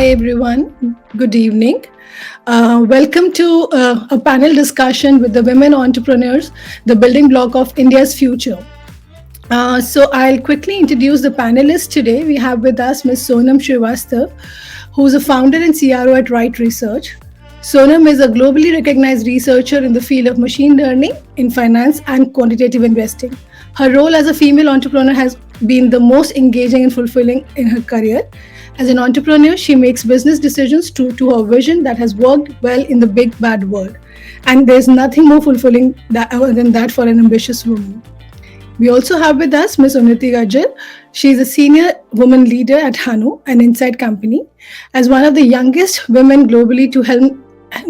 everyone. Good evening. Welcome to a panel discussion with the women entrepreneurs, the building block of India's future. So I'll quickly introduce the panelists today. We have with us Ms. Sonam Srivastav, who's a founder and CRO at Right Research. Sonam is a globally recognized researcher in the field of machine learning in finance and quantitative investing. Her role as a female entrepreneur has been the most engaging and fulfilling in her career. As an entrepreneur, she makes business decisions true to her vision that has worked well in the big bad world. And there's nothing more fulfilling than that for an ambitious woman. We also have with us Ms. Unnati Gajal. She is a senior woman leader at Hanu, an inside company. As one of the youngest women globally to help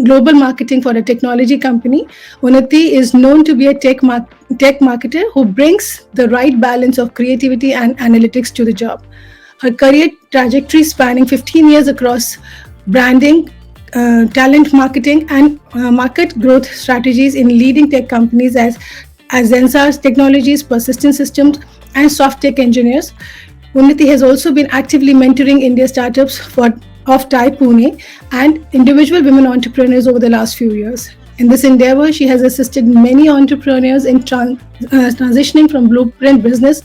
global marketing for a technology company, Unnati is known to be a tech marketer who brings the right balance of creativity and analytics to the job. Her career trajectory spanning 15 years across branding, talent marketing, and market growth strategies in leading tech companies as Zensar's Technologies, Persistent Systems, and Soft Tech Engineers. Unnati has also been actively mentoring India startups of TiE Pune and individual women entrepreneurs over the last few years. In this endeavor, she has assisted many entrepreneurs in transitioning from blueprint business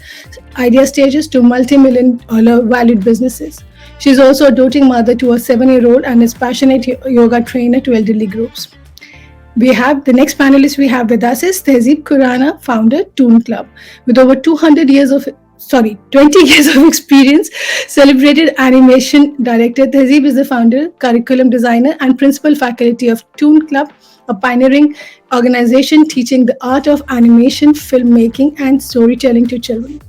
idea stages to multi-million-dollar valued businesses. She is also a doting mother to a 7-year-old and is passionate yoga trainer to elderly groups. The next panelist we have with us is Tehzeeb Khurana, founder, Toon Club. With over 20 years of experience, celebrated animation director, Tehzeeb is the founder, curriculum designer, and principal faculty of Toon Club, a pioneering organization teaching the art of animation, filmmaking, and storytelling to children.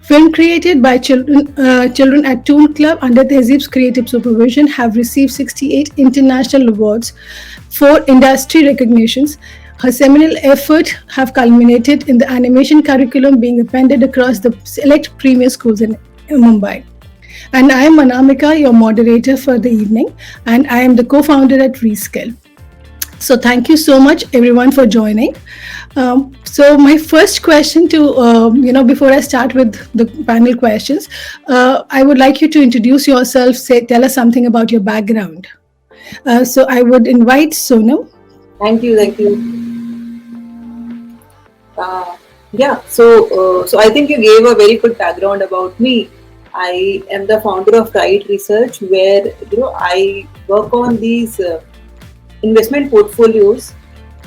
Film created by children at Toon Club under Tehzeeb's creative supervision have received 68 international awards, 4 industry recognitions. Her seminal efforts have culminated in the animation curriculum being appended across the select premier schools in Mumbai. And I am Manamika, your moderator for the evening, and I am the co-founder at Reskill. So thank you so much, everyone, for joining. So my first question before I start with the panel questions, I would like you to introduce yourself, tell us something about your background. So I would invite Sonam. Thank you. So I think you gave a very good background about me. I am the founder of Right Research, where I work on these investment portfolios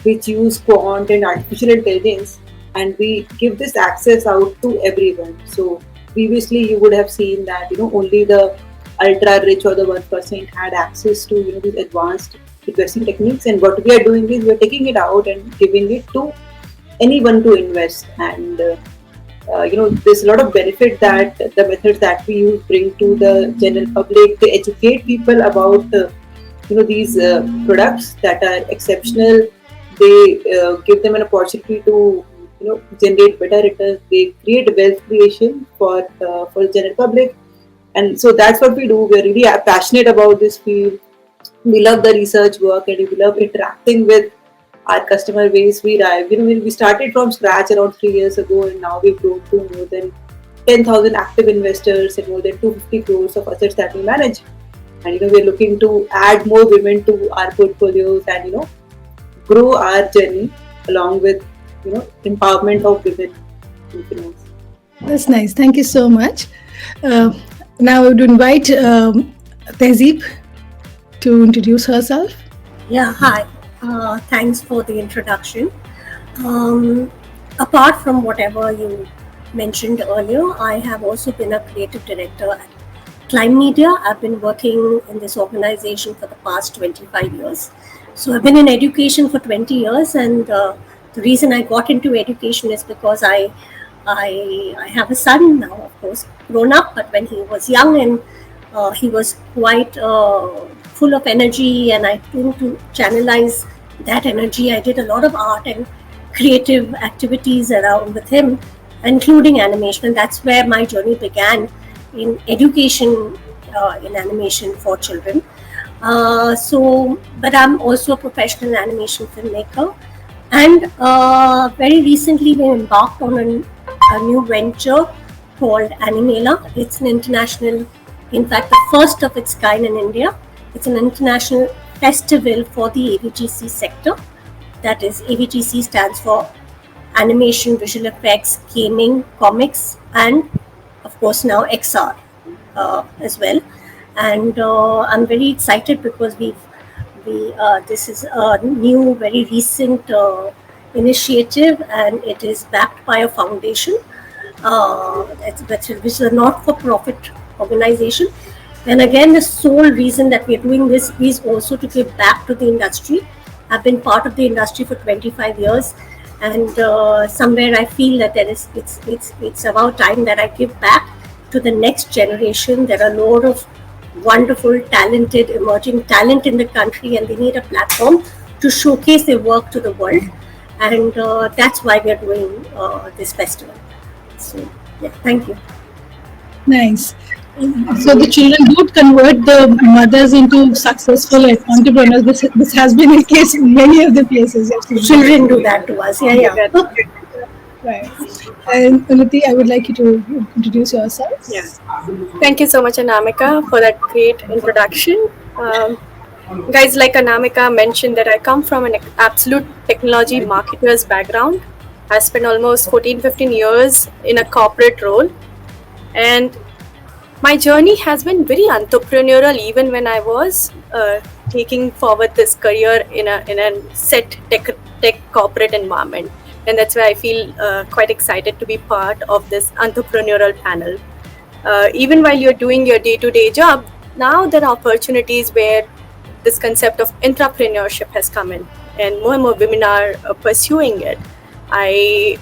which use quant and artificial intelligence, and we give this access out to everyone. So previously you would have seen that only the ultra rich or the 1% had access to these advanced investing techniques, and what we are doing is we are taking it out and giving it to anyone to invest. And there's a lot of benefit that the methods that we use bring to the general public. They educate people about these products that are exceptional. They give them an opportunity to generate better returns. They create wealth creation for the general public, and so that's what we do. We're really passionate about this field. We love the research work, and we love interacting with our customer base. We started from scratch around 3 years ago, and now we've grown to more than 10,000 active investors and more than 250 crores of assets that we manage. And we're looking to add more women to our portfolios and grow our journey along with empowerment of women in finance. That's nice. Thank you so much. Now I would invite Tehzeeb to introduce herself. Yeah, hi. Thanks for the introduction. Apart from whatever you mentioned earlier, I have also been a creative director at Climb Media. I've been working in this organization for the past 25 years. So I've been in education for 20 years, and the reason I got into education is because I have a son now, of course, grown up, but when he was young and he was quite full of energy, and I tried to channelize that energy. I did a lot of art and creative activities around with him, including animation, and that's where my journey began in education in animation for children. But I'm also a professional animation filmmaker, and very recently we embarked on a new venture called Animela. It's an international In fact, the first of its kind in India. It's an international festival for the AVGC sector. That is, AVGC stands for animation, visual effects, gaming, comics, and of course now XR as well. And I'm very excited because we this is a new, very recent initiative, and it is backed by a foundation, which is a not-for-profit organization. And again, the sole reason that we are doing this is also to give back to the industry. I've been part of the industry for 25 years, and somewhere I feel that it's about time that I give back to the next generation. There are a lot of wonderful, talented, emerging talent in the country, and they need a platform to showcase their work to the world. And that's why we are doing this festival. So, yeah, thank you. Nice. So the children do convert the mothers into successful entrepreneurs. This has been the case in many of the places. I've seen. Children do that to us. Yeah, yeah. Right. And Unnati, I would like you to introduce yourself. Yes. Thank you so much, Anamika, for that great introduction. Guys, like Anamika mentioned, that I come from an absolute technology marketer's background. I spent almost 14-15 years in a corporate role, and my journey has been very entrepreneurial even when I was taking forward this career in a set tech corporate environment. And that's why I feel quite excited to be part of this entrepreneurial panel. Even while you're doing your day-to-day job, now there are opportunities where this concept of entrepreneurship has come in, and more women are pursuing it. I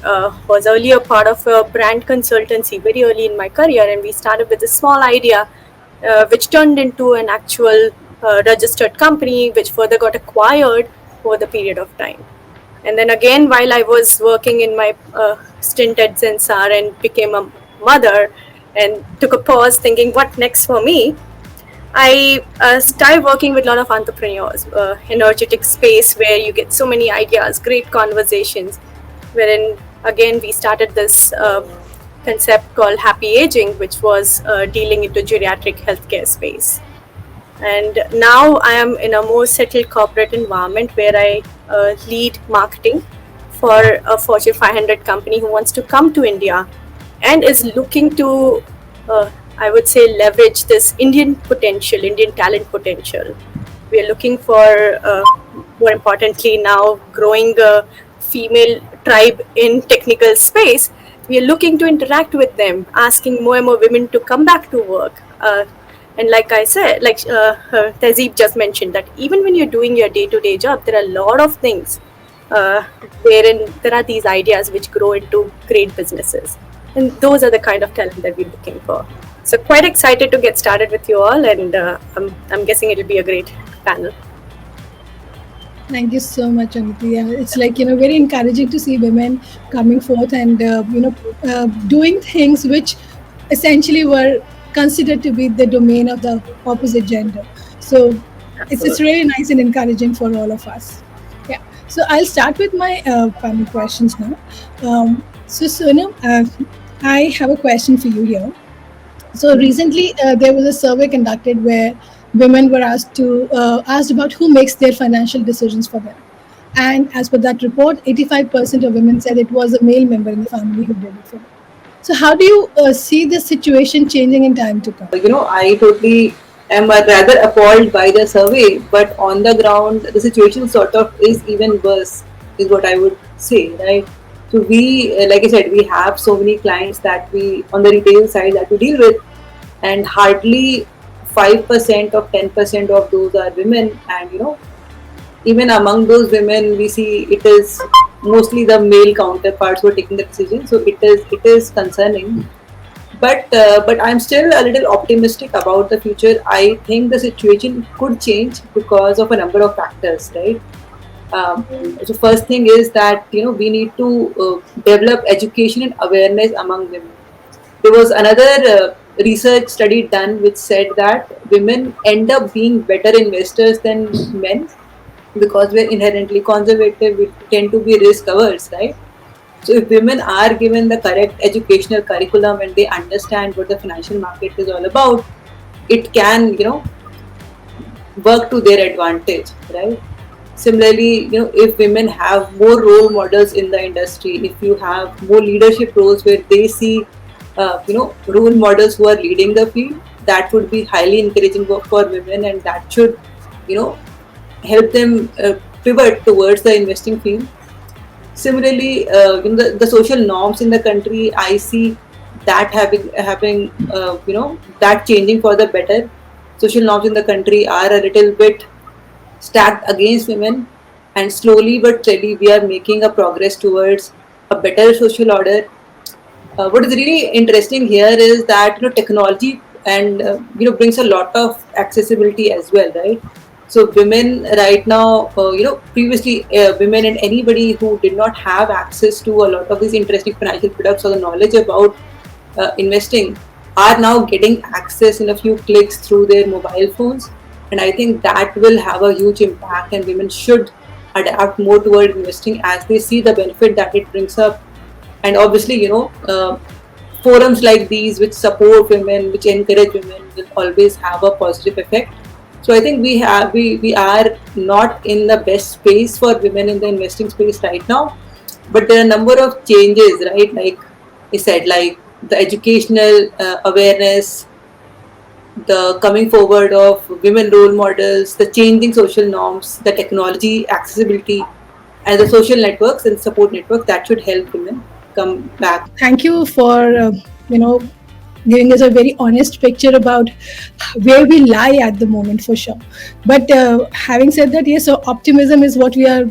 was earlier part of a brand consultancy very early in my career, and we started with a small idea which turned into an actual registered company, which further got acquired over the period of time. And then again, while I was working in my stint at Zensar and became a mother and took a pause thinking what next for me, I started working with a lot of entrepreneurs, energetic space where you get so many ideas, great conversations, wherein again we started this concept called happy aging, which was dealing into geriatric healthcare space. And now I am in a more settled corporate environment where I lead marketing for a Fortune 500 company who wants to come to India and is looking to, I would say, leverage this Indian talent potential. We are looking for, more importantly now, growing a female tribe in technical space. We are looking to interact with them, asking more and more women to come back to work. And like I said, like Tehzeeb just mentioned, that even when you're doing your day-to-day job, there are a lot of things wherein there are these ideas which grow into great businesses. And those are the kind of talent that we're looking for. So quite excited to get started with you all, and I'm guessing it'll be a great panel. Thank you so much, Unnati. It's like, very encouraging to see women coming forth and, doing things which essentially were considered to be the domain of the opposite gender. So it's really nice and encouraging for all of us. Yeah. So I'll start with my panel questions now. So Sonam, I have a question for you here. So recently there was a survey conducted where women were asked about who makes their financial decisions for them. And as per that report, 85% of women said it was a male member in the family who did it for them. So how do you see this situation changing in time to come? I totally am rather appalled by the survey, but on the ground, the situation sort of is even worse, is what I would say, right? So we, like I said, we have so many clients that we, on the retail side, that we deal with, and hardly 5% or 10% of those are women, and even among those women, we see it is mostly the male counterparts who are taking the decision. So it is concerning. But I'm still a little optimistic about the future. I think the situation could change because of a number of factors, right? So first thing is that we need to develop education and awareness among women. There was another research study done which said that women end up being better investors than men because we're inherently conservative. We tend to be risk averse, right? So if women are given the correct educational curriculum and they understand what the financial market is all about, it can, work to their advantage, right? Similarly, if women have more role models in the industry, if you have more leadership roles where they see, role models who are leading the field, that would be highly encouraging for women, and that should, you know, help them pivot towards the investing field. Similarly, the social norms in the country, I see that having that changing for the better. Social norms in the country are a little bit stacked against women, and slowly but steadily we are making a progress towards a better social order. What is really interesting here is that technology and brings a lot of accessibility as well, right? So women right now, previously women and anybody who did not have access to a lot of these interesting financial products or the knowledge about investing are now getting access in a few clicks through their mobile phones, and I think that will have a huge impact, and women should adapt more toward investing as they see the benefit that it brings up. And obviously, forums like these which support women, which encourage women, will always have a positive effect. So I think we are not in the best space for women in the investing space right now, but there are a number of changes, right? Like I said, like the educational awareness, the coming forward of women role models, the changing social norms, the technology accessibility, and the social networks and support networks that should help women come back. Thank you for you know giving us a very honest picture about where we lie at the moment, for sure. But having said that, yes, so optimism is what we are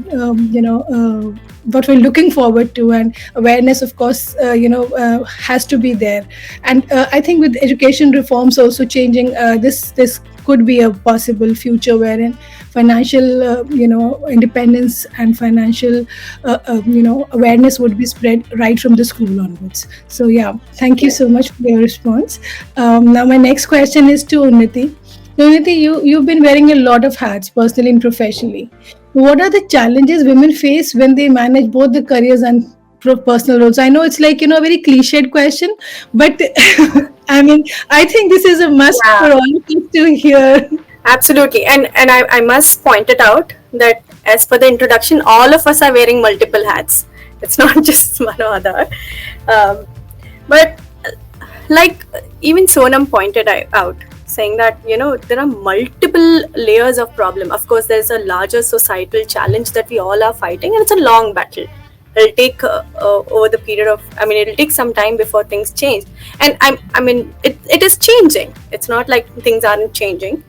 what we're looking forward to, and awareness, of course, has to be there. And I think with education reforms also changing, this could be a possible future wherein financial independence and financial awareness would be spread right from the school onwards. So yeah, thank you so much for your response. Now my next question is to Unnati. Unnati, you've been wearing a lot of hats personally and professionally. What are the challenges women face when they manage both the careers and personal roles? I know it's like a very cliched question, but I mean, I think this is a must Yeah, for all of us to hear. absolutely. And I must point it out that as per the introduction, all of us are wearing multiple hats. It's not just one or other. Um, but like even Sonam pointed out, saying that there are multiple layers of problem. Of course, there's a larger societal challenge that we all are fighting, and it's a long battle. It'll take over the period of, I mean, it'll take some time before things change. And I mean, it is changing. It's not like things aren't changing.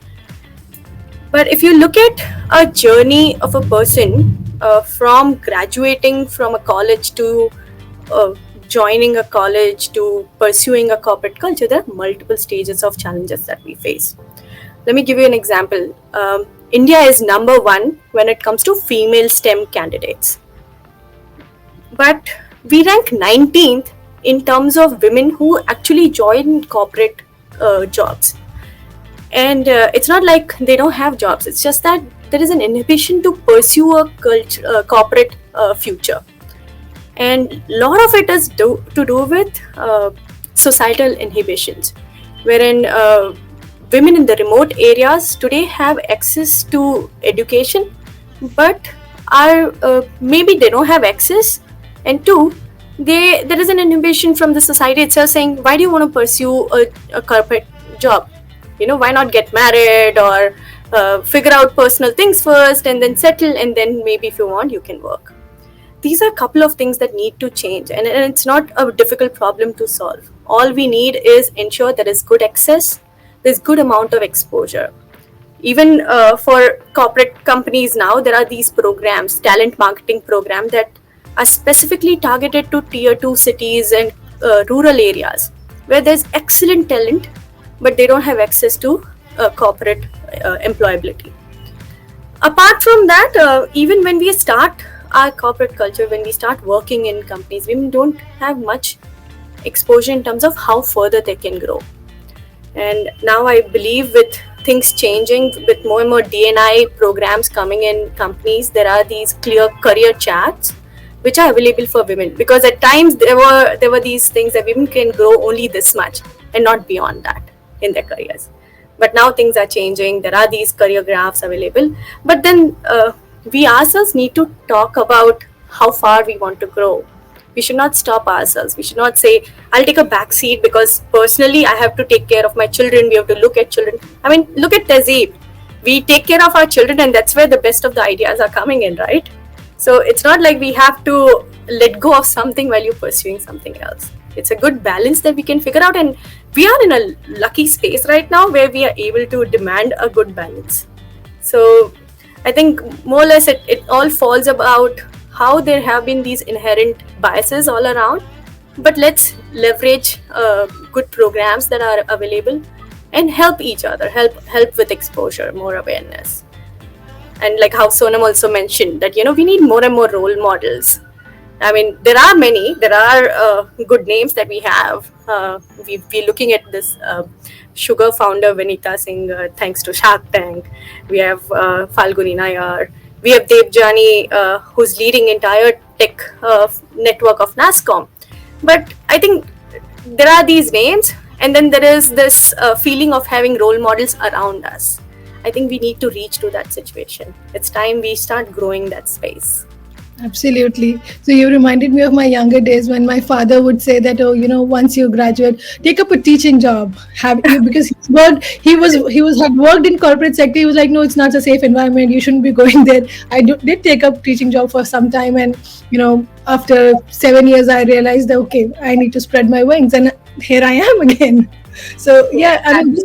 But if you look at a journey of a person from graduating from a college to uh, joining a college to pursuing a corporate culture, there are multiple stages of challenges that we face. Let me give you an example. India is number one when it comes to female STEM candidates, but we rank 19th in terms of women who actually join corporate jobs. And it's not like they don't have jobs, it's just that there is an inhibition to pursue a corporate future. And a lot of it is to do with societal inhibitions, wherein women in the remote areas today have access to education, but are maybe they don't have access, and two, there is an inhibition from the society itself saying, why do you want to pursue a corporate job? Why not get married or figure out personal things first and then settle, and then maybe if you want you can work. These are a couple of things that need to change, and it's not a difficult problem to solve. All we need is ensure there is good access, there's good amount of exposure. Even for corporate companies now, there are these programs, talent marketing program, that are specifically targeted to tier 2 cities and rural areas where there's excellent talent, but they don't have access to corporate employability. Apart from that, even when we start our corporate culture, when we start working in companies, women don't have much exposure in terms of how further they can grow. And now I believe with things changing, with more and more D&I programs coming in companies, there are these clear career chats which are available for women, because at times there were these things that women can grow only this much and not beyond that in their careers. But now things are changing. There are these career graphs available. But then we ourselves need to talk about how far we want to grow. We should not stop ourselves. We should not say, I'll take a back seat because personally I have to take care of my children. We have to look at children. I mean, look at Tehzeeb. We take care of our children, and that's where the best of the ideas are coming in, right? So it's not like we have to let go of something while you're pursuing something else. It's a good balance that we can figure out, and we are in a lucky space right now where we are able to demand a good balance. So I think more or less it all falls about how there have been these inherent biases all around, but let's leverage good programs that are available and help each other, help with exposure, more awareness. And like how Sonam also mentioned that, we need more and more role models. I mean, there are many. There are good names that we have. We're looking at this sugar founder, Vanita Singh, thanks to Shark Tank. We have Falguni Nayar. We have Devjani, who's leading entire tech network of NASCOM. But I think there are these names, and then there is this feeling of having role models around us. I think we need to reach to that situation. It's time we start growing that space. Absolutely. So you reminded me of my younger days when my father would say that, oh, once you graduate, take up a teaching job. Have you because he was had worked in corporate sector. He was like, no, it's not a safe environment. You shouldn't be going there. Did take up teaching job for some time, and after 7 years, I realized that okay, I need to spread my wings, and here I am again. So yeah, I mean,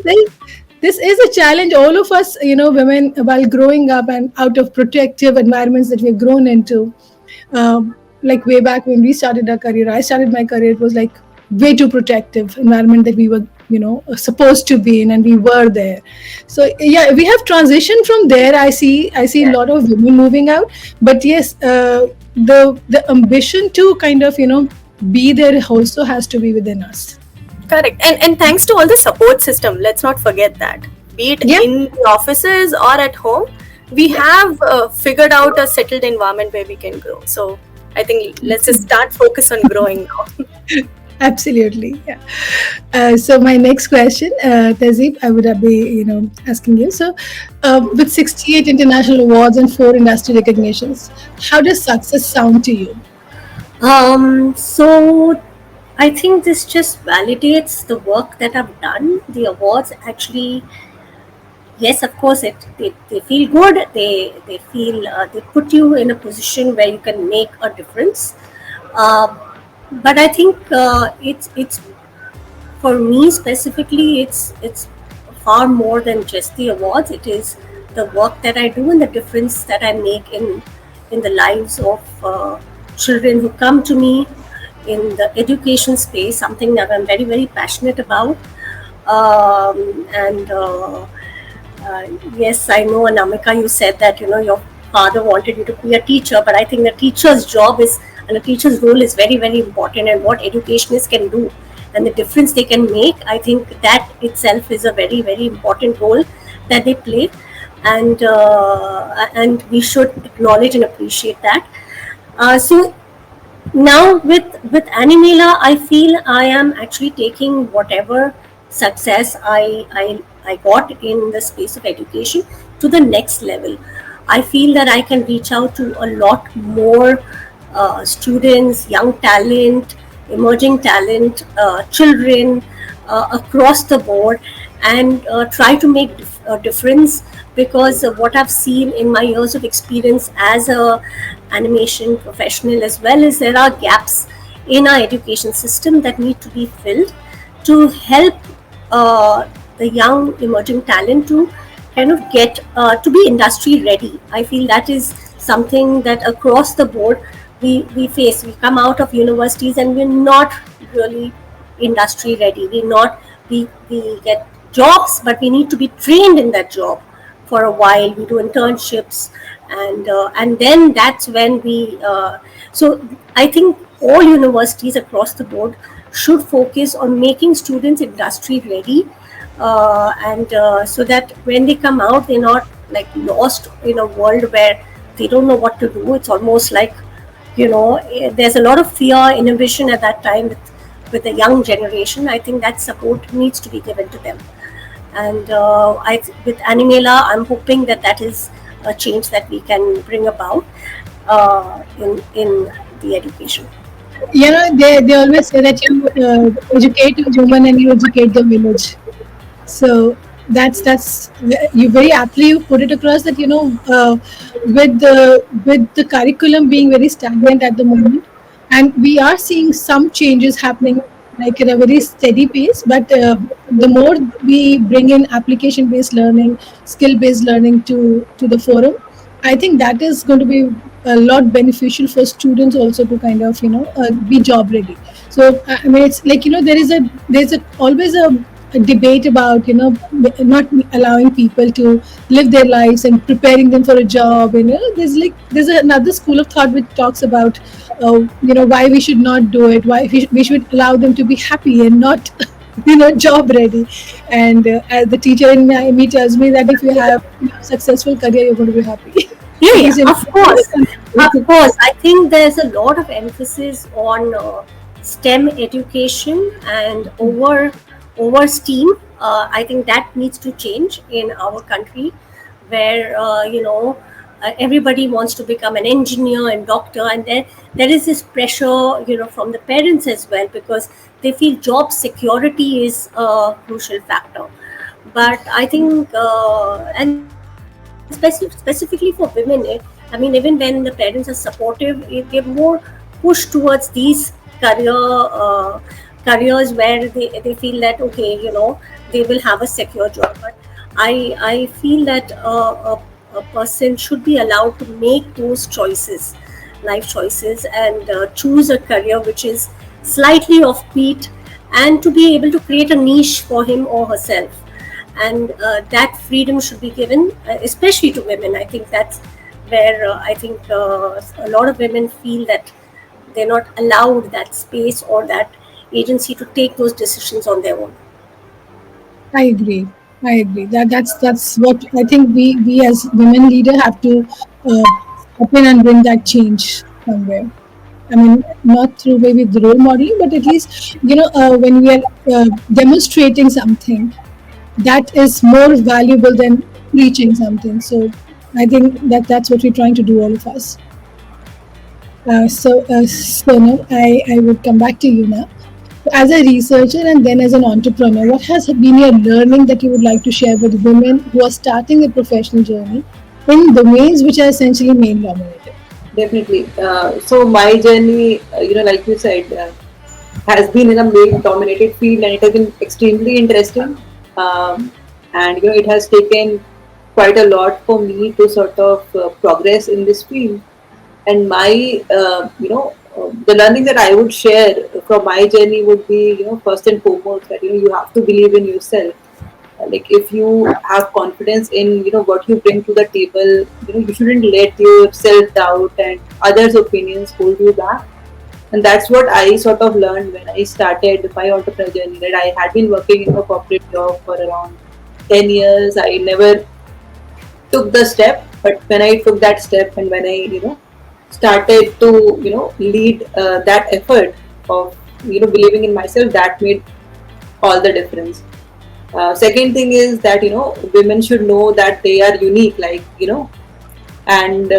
this is a challenge all of us, women, while growing up and out of protective environments that we've grown into. Like way back when we started our career, I started my career, it was like way too protective environment that we were, supposed to be in, and we were there. So yeah, we have transitioned from there. I see a lot of women moving out, but yes, the ambition to kind of, be there also has to be within us. Correct. And thanks to all the support system, let's not forget that. Be it in the offices or at home, we have figured out a settled environment where we can grow. So I think let's just start focus on growing now. Absolutely, yeah. So my next question, Tehzeeb, I would be, asking you. So, with 68 international awards and 4 industry recognitions, how does success sound to you? So I think this just validates the work that I've done. The awards actually, yes, of course, they feel good. They feel they put you in a position where you can make a difference. But I think it's for me specifically, it's far more than just the awards. It is the work that I do and the difference that I make in the lives of children who come to me in the education space, something that I'm very, very passionate about. And yes, I know, Anamika, you said that, your father wanted you to be a teacher, but I think the teacher's job is, and the teacher's role is very, very important, and what educationists can do and the difference they can make, I think that itself is a very, very important role that they play. And we should acknowledge and appreciate that. So now with Animela, I feel I am actually taking whatever success I got in the space of education to the next level. I feel that I can reach out to a lot more students, young talent, emerging talent, children across the board, and try to make a difference, because of what I've seen in my years of experience as a animation professional, as well as there are gaps in our education system that need to be filled to help the young emerging talent to kind of get to be industry ready. I feel that is something that across the board we face. We come out of universities and we're not really industry ready. We get jobs, but we need to be trained in that job for a while. We do internships, and then that's when we. So I think all universities across the board should focus on making students industry ready, and so that when they come out, they're not like lost in a world where they don't know what to do. It's almost like, there's a lot of fear, inhibition at that time with the young generation. I think that support needs to be given to them. And with Animela, I'm hoping that that is a change that we can bring about in the education. They always say that you educate a woman and you educate the village. So that's you very aptly you put it across that with the curriculum being very stagnant at the moment, and we are seeing some changes happening like in a very steady pace. But the more we bring in application based learning, skill based learning to the forum, I think that is going to be a lot beneficial for students also to kind of be job ready. So I mean it's like there's a always a debate about not allowing people to live their lives and preparing them for a job. There's another school of thought which talks about why we should not do it, why we should allow them to be happy and not job ready. And as the teacher in me tells me that if you have successful career, you're going to be happy. Yeah, At yeah, least in of course. Of course. I think there's a lot of emphasis on STEM education and over STEAM. I think that needs to change in our country, where everybody wants to become an engineer and doctor, and there is this pressure from the parents as well, because they feel job security is a crucial factor. But I think and specifically for women, I mean, even when the parents are supportive, they're more pushed towards these careers where they feel that, okay, they will have a secure job. But I feel that a person should be allowed to make those choices, life choices, and choose a career which is slightly offbeat, and to be able to create a niche for him or herself. And that freedom should be given, especially to women. I think that's where I think a lot of women feel that they're not allowed that space or that agency to take those decisions on their own. I agree. I agree. That's what I think we as women leader have to step in and bring that change somewhere. I mean, not through maybe the role modeling, but at least when we are demonstrating something that is more valuable than preaching something. So I think that's what we're trying to do, all of us. So I would come back to you now. As a researcher and then as an entrepreneur, what has been your learning that you would like to share with women who are starting their professional journey in domains which are essentially male dominated? Definitely. So my journey, like you said, has been in a male-dominated field, and it has been extremely interesting. Um, and it has taken quite a lot for me to sort of progress in this field. And my, the learning that I would share from my journey would be, first and foremost that you have to believe in yourself. Like if you have confidence in what you bring to the table, you shouldn't let your self doubt and others' opinions hold you back. And that's what I sort of learned when I started my entrepreneurial journey. That I had been working in a corporate job for around 10 years. I never took the step, but when I took that step and when I started to lead that effort of believing in myself, that made all the difference. Second thing is that women should know that they are unique, like and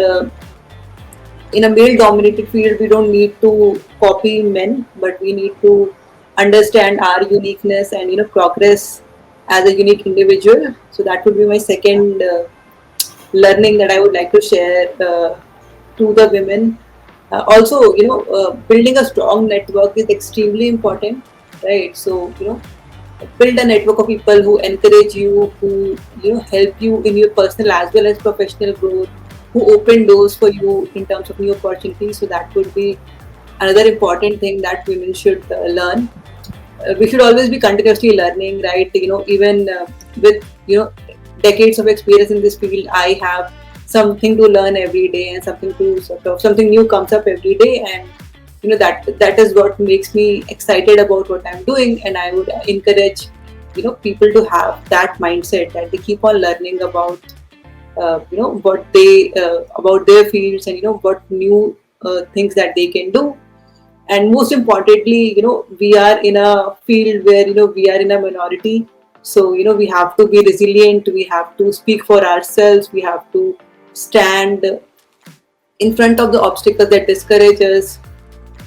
in a male dominated field we don't need to copy men, but we need to understand our uniqueness and progress as a unique individual. So that would be my second learning that I would like to share to the women. Also, building a strong network is extremely important, right? So build a network of people who encourage you, who help you in your personal as well as professional growth, who open doors for you in terms of new opportunities. So that would be another important thing that women should learn. We should always be continuously learning, right? Even with decades of experience in this field, I have something to learn every day, and something new comes up every day. And that is what makes me excited about what I'm doing. And I would encourage people to have that mindset, that they keep on learning about what they about their fields, and what new things that they can do. And most importantly, we are in a field where we are in a minority. So, we have to be resilient, we have to speak for ourselves, we have to stand in front of the obstacles that discourage us,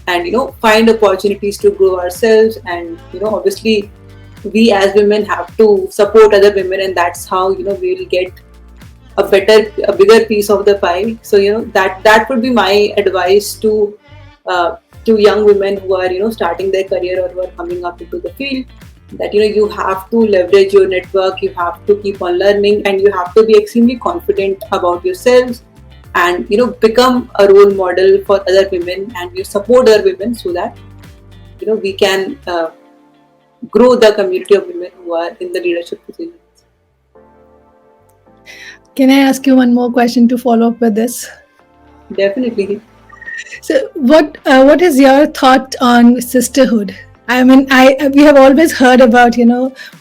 and find opportunities to grow ourselves. And obviously we as women have to support other women, and that's how we will get a bigger piece of the pie. So that would be my advice to young women who are starting their career or who are coming up into the field, that you have to leverage your network, you have to keep on learning, and you have to be extremely confident about yourselves, and become a role model for other women, and you support other women, so that we can grow the community of women who are in the leadership positions. Can I ask you one more question to follow up with this? Definitely. So, what is your thought on sisterhood? I mean, we have always heard about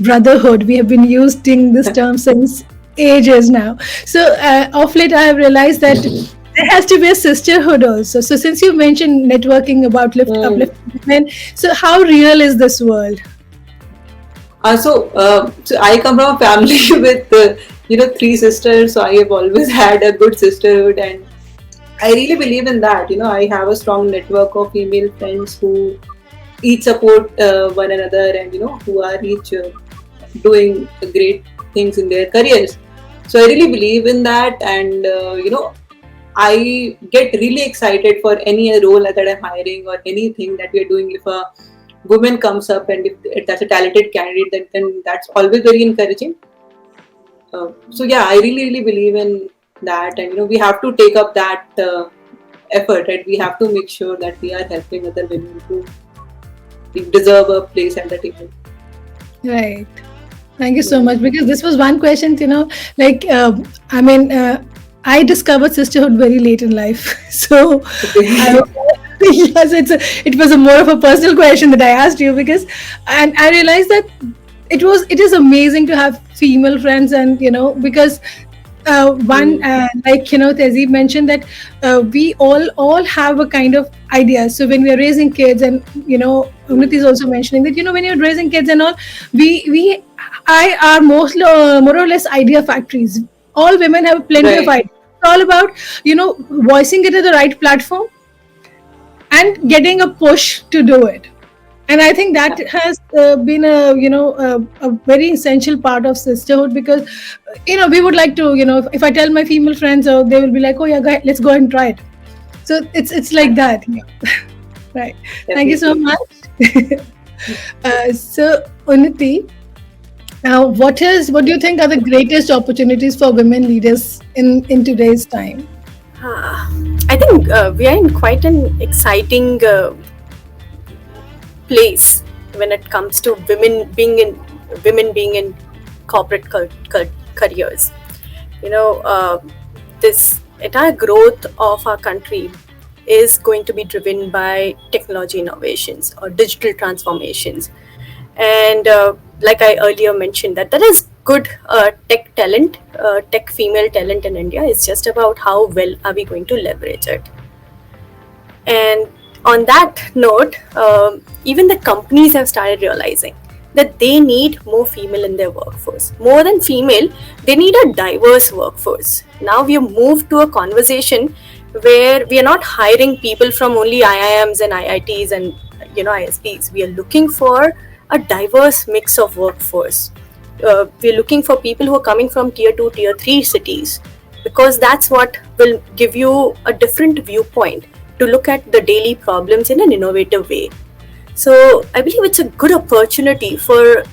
brotherhood. We have been using this term since ages now. So, of late, I have realized that there has to be a sisterhood also. So, since you mentioned networking about uplifting women, so how real is this world? So I come from a family with 3 sisters, so I have always had a good sisterhood, and I really believe in that. I have a strong network of female friends who each support one another, and who are each doing great things in their careers. So I really believe in that, and I get really excited for any role that I'm hiring or anything that we are doing. If a woman comes up, and if that's a talented candidate, then that's always very encouraging. So yeah, I really believe in that, and we have to take up that effort, right? We have to make sure that we are helping other women who deserve a place at the table. Right. Thank you so much, because this was one question, like, I mean, I discovered sisterhood very late in life. So, yes, it was a more of a personal question that I asked you, because, and I realized that it is amazing to have female friends, and because one like Tehzeeb mentioned that we all have a kind of idea. So when we are raising kids, and Unnati is also mentioning that when you're raising kids and all, we I are more or less idea factories. All women have plenty of Right. ideas. It's all about voicing it at the right platform and getting a push to do it. And I think that has been a very essential part of sisterhood, because we would like to if I tell my female friends, they will be like, oh yeah, let's go and try it. So it's like that. Right. Thank you so Definitely. much. So Unnati, what do you think are the greatest opportunities for women leaders in today's time? I think we are in quite an exciting place when it comes to women being in corporate careers. This entire growth of our country is going to be driven by technology innovations or digital transformations. And like I earlier mentioned, that there is good tech female talent in India. It's just about how well are we going to leverage it. And on that note, even the companies have started realizing that they need more female in their workforce. More than female, they need a diverse workforce. Now we have moved to a conversation where we are not hiring people from only IIMs and IITs and ISPs. We are looking for a diverse mix of workforce. We are looking for people who are coming from tier 2, tier 3 cities, because that's what will give you a different viewpoint to look at the daily problems in an innovative way. So I believe it's a good opportunity for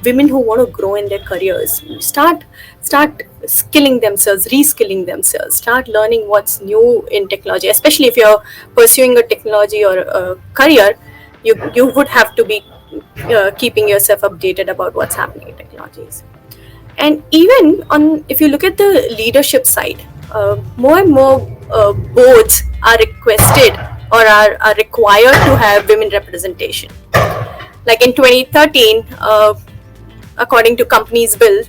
women who want to grow in their careers. Start skilling themselves, reskilling themselves, start learning what's new in technology. Especially if you're pursuing a technology or a career, you would have to be keeping yourself updated about what's happening in technologies. And even if you look at the leadership side, more and more boards are requested or are required to have women representation. Like in 2013, according to companies' bill,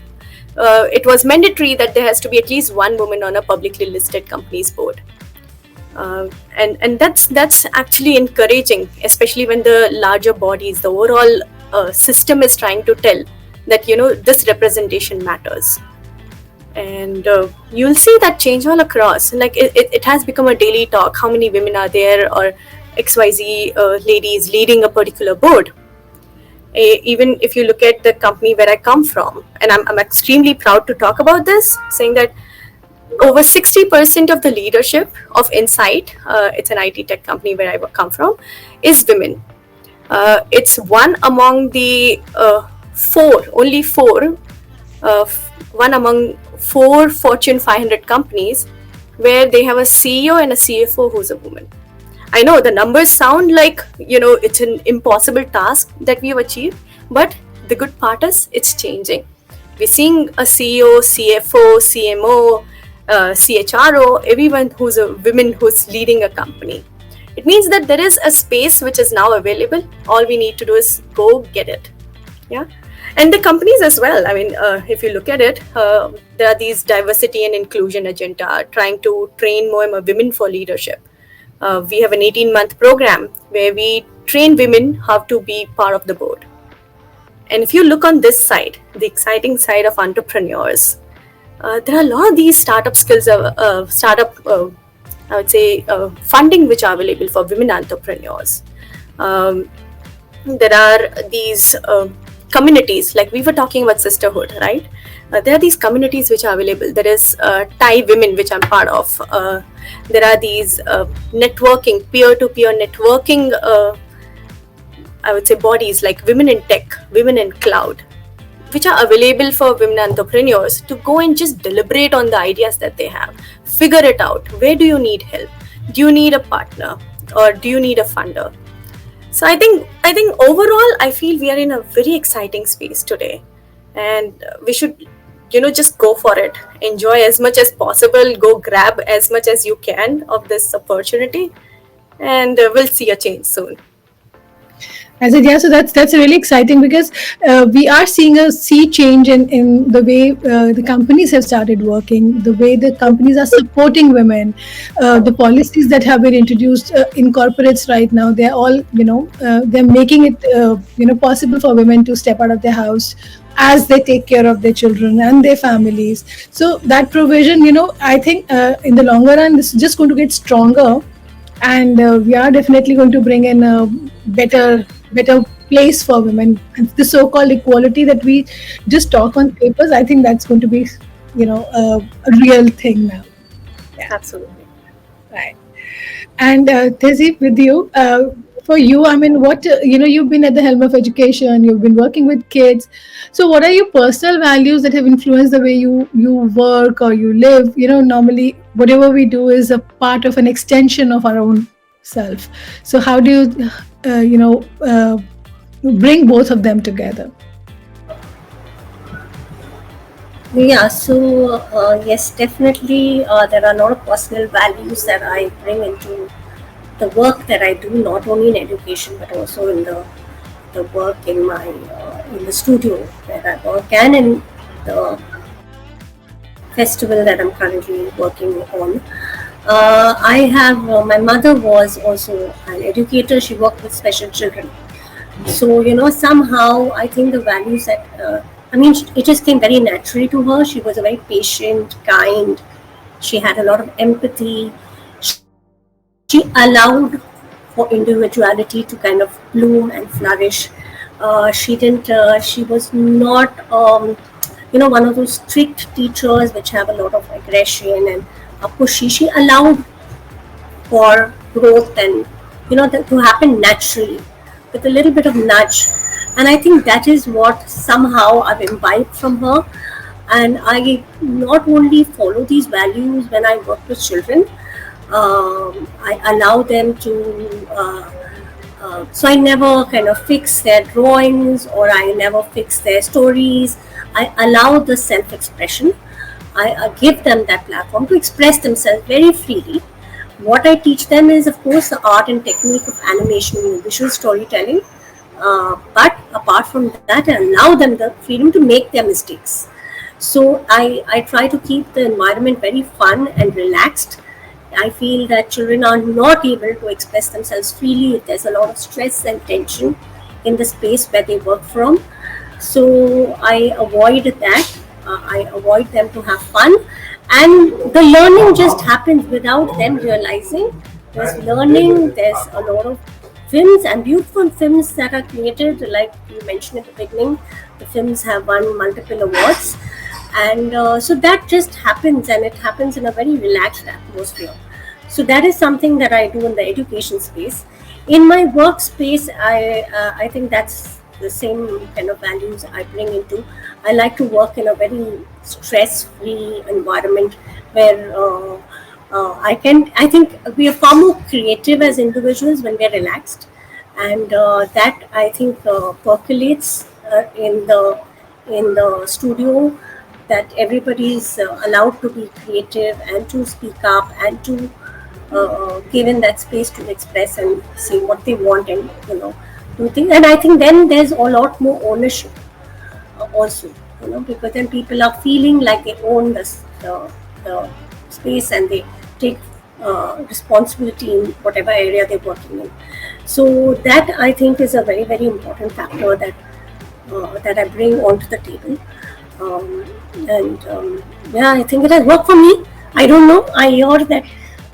it was mandatory that there has to be at least one woman on a publicly listed company's board. And that's actually encouraging, especially when the larger bodies, the overall system is trying to tell that this representation matters. And you'll see that change all across. Like it has become a daily talk. How many women are there, or XYZ ladies leading a particular board? Even if you look at the company where I come from, and I'm extremely proud to talk about this, saying that over 60% of the leadership of Insight, it's an IT tech company where I come from, is women. It's one among the only four, one among four Fortune 500 companies where they have a CEO and a CFO who's a woman. I know the numbers sound like, it's an impossible task that we have achieved, but the good part is it's changing. We're seeing a CEO, CFO, CMO, CHRO, everyone who's a woman who's leading a company. It means that there is a space which is now available. All we need to do is go get it. Yeah. And the companies as well. I mean, if you look at it, there are these diversity and inclusion agenda trying to train more and more women for leadership. We have an 18-month program where we train women how to be part of the board. And if you look on this side, the exciting side of entrepreneurs, there are a lot of these startup skills, I would say, funding which are available for women entrepreneurs. There are these communities, like we were talking about sisterhood, right? There are these communities which are available. There is Thai women, which I'm part of. There are these networking, peer-to-peer networking, I would say, bodies like Women in Tech, Women in Cloud, which are available for women entrepreneurs to go and just deliberate on the ideas that they have. Figure it out. Where do you need help? Do you need a partner, or do you need a funder? So I think overall, I feel we are in a very exciting space today, and we should, just go for it. Enjoy as much as possible. Go grab as much as you can of this opportunity, and we'll see a change soon. I said, yeah, so that's really exciting because we are seeing a sea change in the way the companies have started working, the way the companies are supporting women, the policies that have been introduced in corporates right now. They're all, they're making it, possible for women to step out of their house as they take care of their children and their families. So that provision, I think in the longer run, this is just going to get stronger, and we are definitely going to bring in a better place for women. And the so-called equality that we just talk on papers, I think that's going to be, a real thing now. Yeah. Absolutely. Right. And Tehzeeb, with you, for you, I mean, what you've been at the helm of education, you've been working with kids. So, what are your personal values that have influenced the way you work or you live? Normally, whatever we do is a part of an extension of our own self. So, how do you, bring both of them together? Yeah, so yes, definitely there are a lot of personal values that I bring into the work that I do, not only in education but also in the work in my in the studio where I work, and in the festival that I'm currently working on. I have my mother was also an educator. She worked with special children. So somehow I think the values that it just came very naturally to her. She was a very patient, kind. She had a lot of empathy. She allowed for individuality to kind of bloom and flourish. She didn't. She was not, one of those strict teachers which have a lot of aggression and pushy. She allowed for growth and to happen naturally with a little bit of nudge. And I think that is what somehow I've imbibed from her. And I not only follow these values when I work with children, I allow them to, so I never kind of fix their drawings or I never fix their stories. I allow the self-expression. I give them that platform to express themselves very freely. What I teach them is, of course, the art and technique of animation and visual storytelling. But apart from that, I allow them the freedom to make their mistakes. So I try to keep the environment very fun and relaxed. I feel that children are not able to express themselves freely if there's a lot of stress and tension in the space where they work from. So I avoid that. I avoid them to have fun, and the learning just happens without them realizing. There's learning. There's a lot of films and beautiful films that are created, like you mentioned at the beginning. The films have won multiple awards, and so that just happens, and it happens in a very relaxed atmosphere. So that is something that I do in the education space. In my workspace, I think that's the same kind of values I bring into. I like to work in a very stress-free environment where I think we are far more creative as individuals when we're relaxed, and that I think percolates in the studio, that everybody is allowed to be creative and to speak up and to given that space to express and say what they want, and do things. And I think then there's a lot more ownership also, because then people are feeling like they own the space, and they take responsibility in whatever area they're working in. So that I think is a very, very important factor that I bring onto the table. um, and yeah, I think it has worked for me. I don't know, I hear that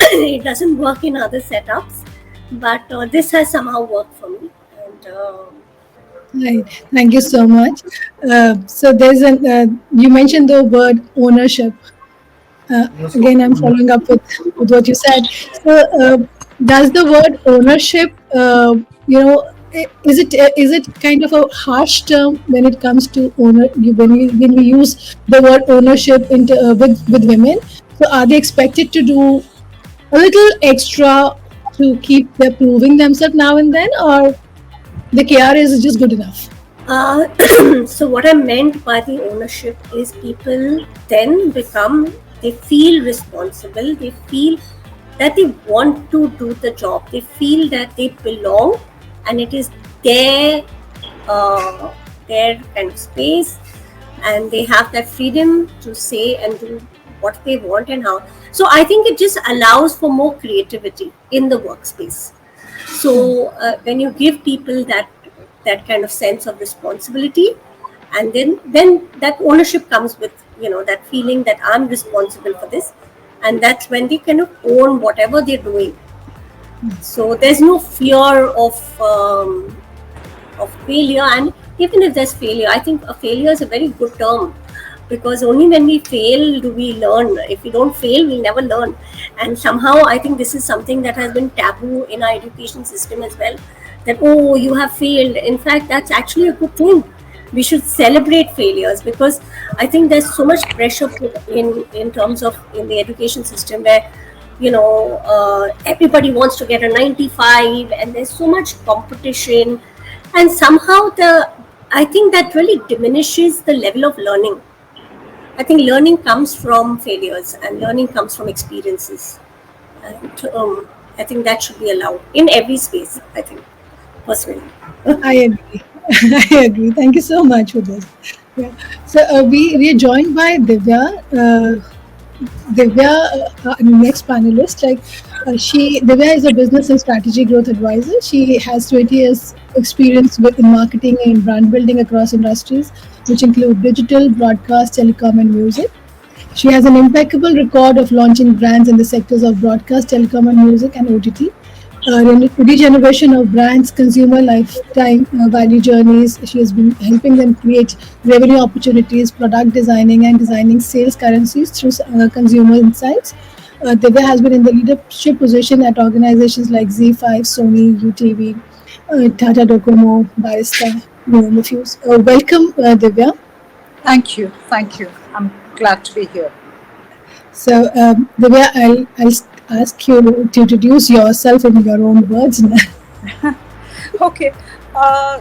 it doesn't work in other setups, but this has somehow worked for me. And Right. Thank you so much. So there's an you mentioned the word ownership. Again, I'm following up with what you said. So, does the word ownership, is it kind of a harsh term when it comes to when we use the word ownership with women? So, are they expected to do a little extra to keep their proving themselves now and then, or the KR is just good enough? so what I meant by the ownership is people then they feel responsible, they feel that they want to do the job, they feel that they belong, and it is their uh, their kind of space, and they have that freedom to say and do what they want and how. So I think it just allows for more creativity in the workspace. So when you give people that kind of sense of responsibility, and then that ownership comes with that feeling that I'm responsible for this, and that's when they kind of own whatever they're doing. So there's no fear of failure. And even if there's failure, I think a failure is a very good term, because only when we fail do we learn. If we don't fail, we'll never learn. And somehow I think this is something that has been taboo in our education system as well, that oh, you have failed. In fact, that's actually a good thing. We should celebrate failures, because I think there's so much pressure put in terms of in the education system, where everybody wants to get a 95, and there's so much competition, and somehow the I think that really diminishes the level of learning. I think learning comes from failures, and learning comes from experiences, and I think that should be allowed in every space, I think, personally. I agree. I agree. Thank you so much for this. Yeah. So we are joined by Divya. Divya, next panelist, Divya is a business and strategy growth advisor. She has 20 years experience in marketing and brand building across industries, which include digital, broadcast, telecom, and music. She has an impeccable record of launching brands in the sectors of broadcast, telecom, and music, and OTT. Regeneration of brands, consumer lifetime value journeys. She has been helping them create revenue opportunities, product designing, and designing sales currencies through consumer insights. Divya has been in the leadership position at organizations like Z5, Sony, UTV, Tata Docomo, Barista, name a few. Welcome, Divya. Thank you. Thank you. I'm glad to be here. So, Divya, I'll ask you to introduce yourself in your own words now. Okay. Uh,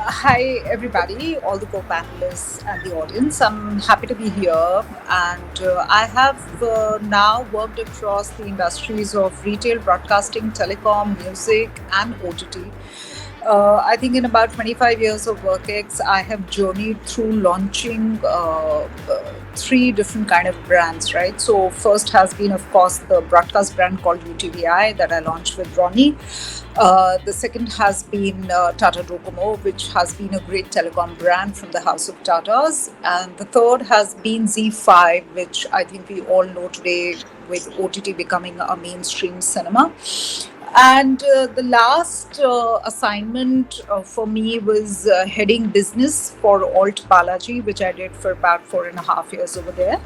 Hi, everybody, all the co panelists and the audience. I'm happy to be here. And I have now worked across the industries of retail, broadcasting, telecom, music, and OTT. I think in about 25 years of WorkX, I have journeyed through launching three different kind of brands, right? So first has been, of course, the broadcast brand called UTVI that I launched with Ronnie. The second has been Tata Docomo, which has been a great telecom brand from the house of Tatas. And the third has been Z5, which I think we all know today with OTT becoming a mainstream cinema. And the last assignment for me was heading business for Alt Balaji, which I did for about 4.5 years over there.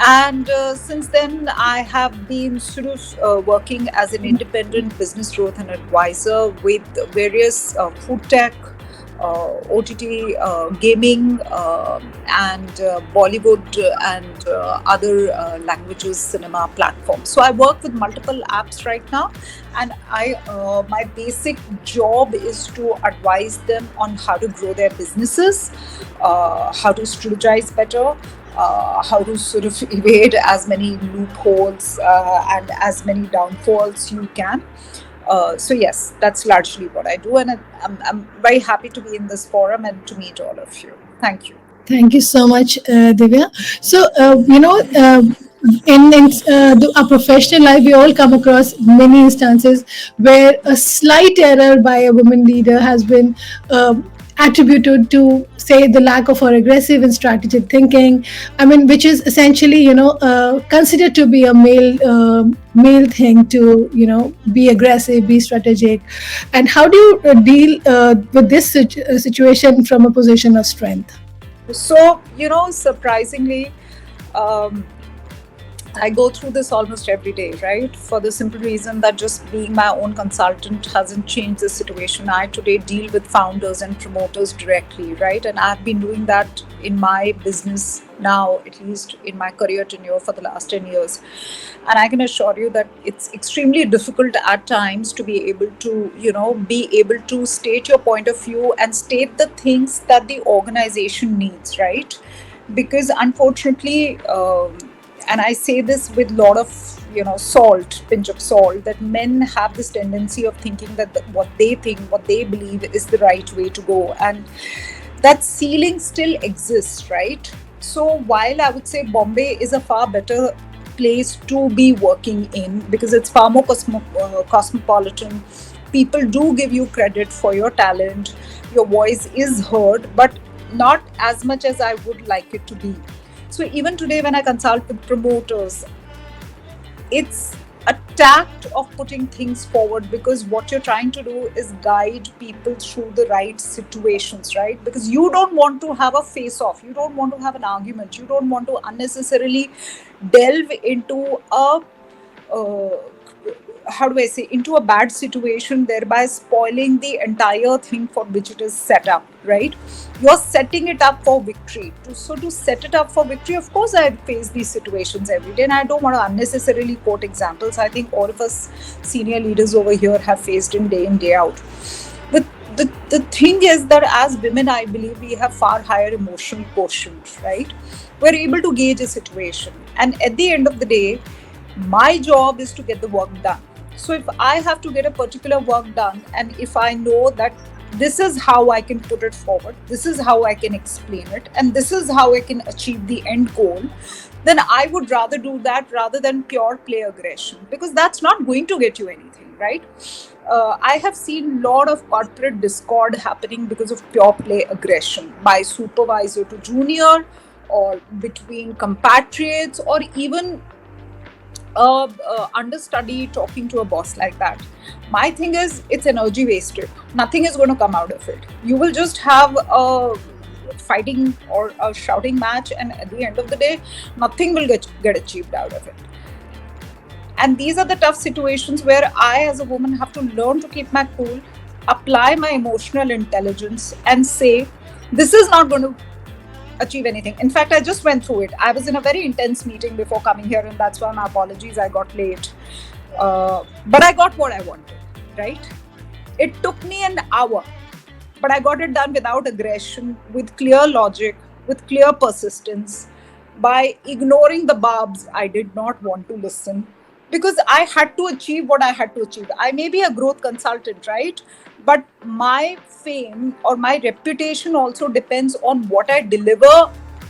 And since then, I have been sort of working as an independent business growth and advisor with various food tech, OTT, gaming, and Bollywood and other languages cinema platforms. So I work with multiple apps right now, and my basic job is to advise them on how to grow their businesses, how to strategize better, how to sort of evade as many loopholes and as many downfalls you can. So yes, that's largely what I do, and I'm very happy to be in this forum and to meet all of you. Thank you. Thank you so much, Divya. So, in our professional life, we all come across many instances where a slight error by a woman leader has been attributed to, say, the lack of her aggressive and strategic thinking. I mean, which is essentially, considered to be a male thing to, be aggressive, be strategic. And how do you deal with this situation from a position of strength? So surprisingly, um, I go through this almost every day, right? For the simple reason that just being my own consultant hasn't changed the situation. I today deal with founders and promoters directly, right? And I've been doing that in my business now, at least in my career tenure for the last 10 years. And I can assure you that it's extremely difficult at times to be able to, be able to state your point of view and state the things that the organization needs, right? Because unfortunately, and I say this with a lot of pinch of salt, that men have this tendency of thinking that what they think, what they believe is the right way to go, and that ceiling still exists, right? So while I would say Bombay is a far better place to be working in because it's far more cosmopolitan, people do give you credit for your talent, your voice is heard, but not as much as I would like it to be. So even today, when I consult with promoters, it's a tact of putting things forward, because what you're trying to do is guide people through the right situations, right? Because you don't want to have a face off, you don't want to have an argument, you don't want to unnecessarily delve into a uh, how do I say, into a bad situation, thereby spoiling the entire thing for which it is set up, right? You're setting it up for victory. So to set it up for victory, of course, I face these situations every day, and I don't want to unnecessarily quote examples. I think all of us senior leaders over here have faced in, day out. The thing is that as women, I believe we have far higher emotional quotient, right? We're able to gauge a situation, and at the end of the day, my job is to get the work done. So if I have to get a particular work done, and if I know that this is how I can put it forward, this is how I can explain it, and this is how I can achieve the end goal, then I would rather do that rather than pure play aggression, because that's not going to get you anything, right? I have seen a lot of corporate discord happening because of pure play aggression by supervisor to junior, or between compatriots, or even understudy talking to a boss like that. My thing is, it's energy wasted. Nothing is going to come out of it. You will just have a fighting or a shouting match, and at the end of the day, nothing will get achieved out of it. And these are the tough situations where I, as a woman, have to learn to keep my cool, apply my emotional intelligence, and say, this is not going to achieve anything. In fact, I just went through it. I was in a very intense meeting before coming here, and that's why my apologies, I got late. But I got what I wanted, right? It took me an hour, but I got it done without aggression, with clear logic, with clear persistence, by ignoring the barbs I did not want to listen. because I had to achieve what I had to achieve. I may be a growth consultant, right? But my fame or my reputation also depends on what I deliver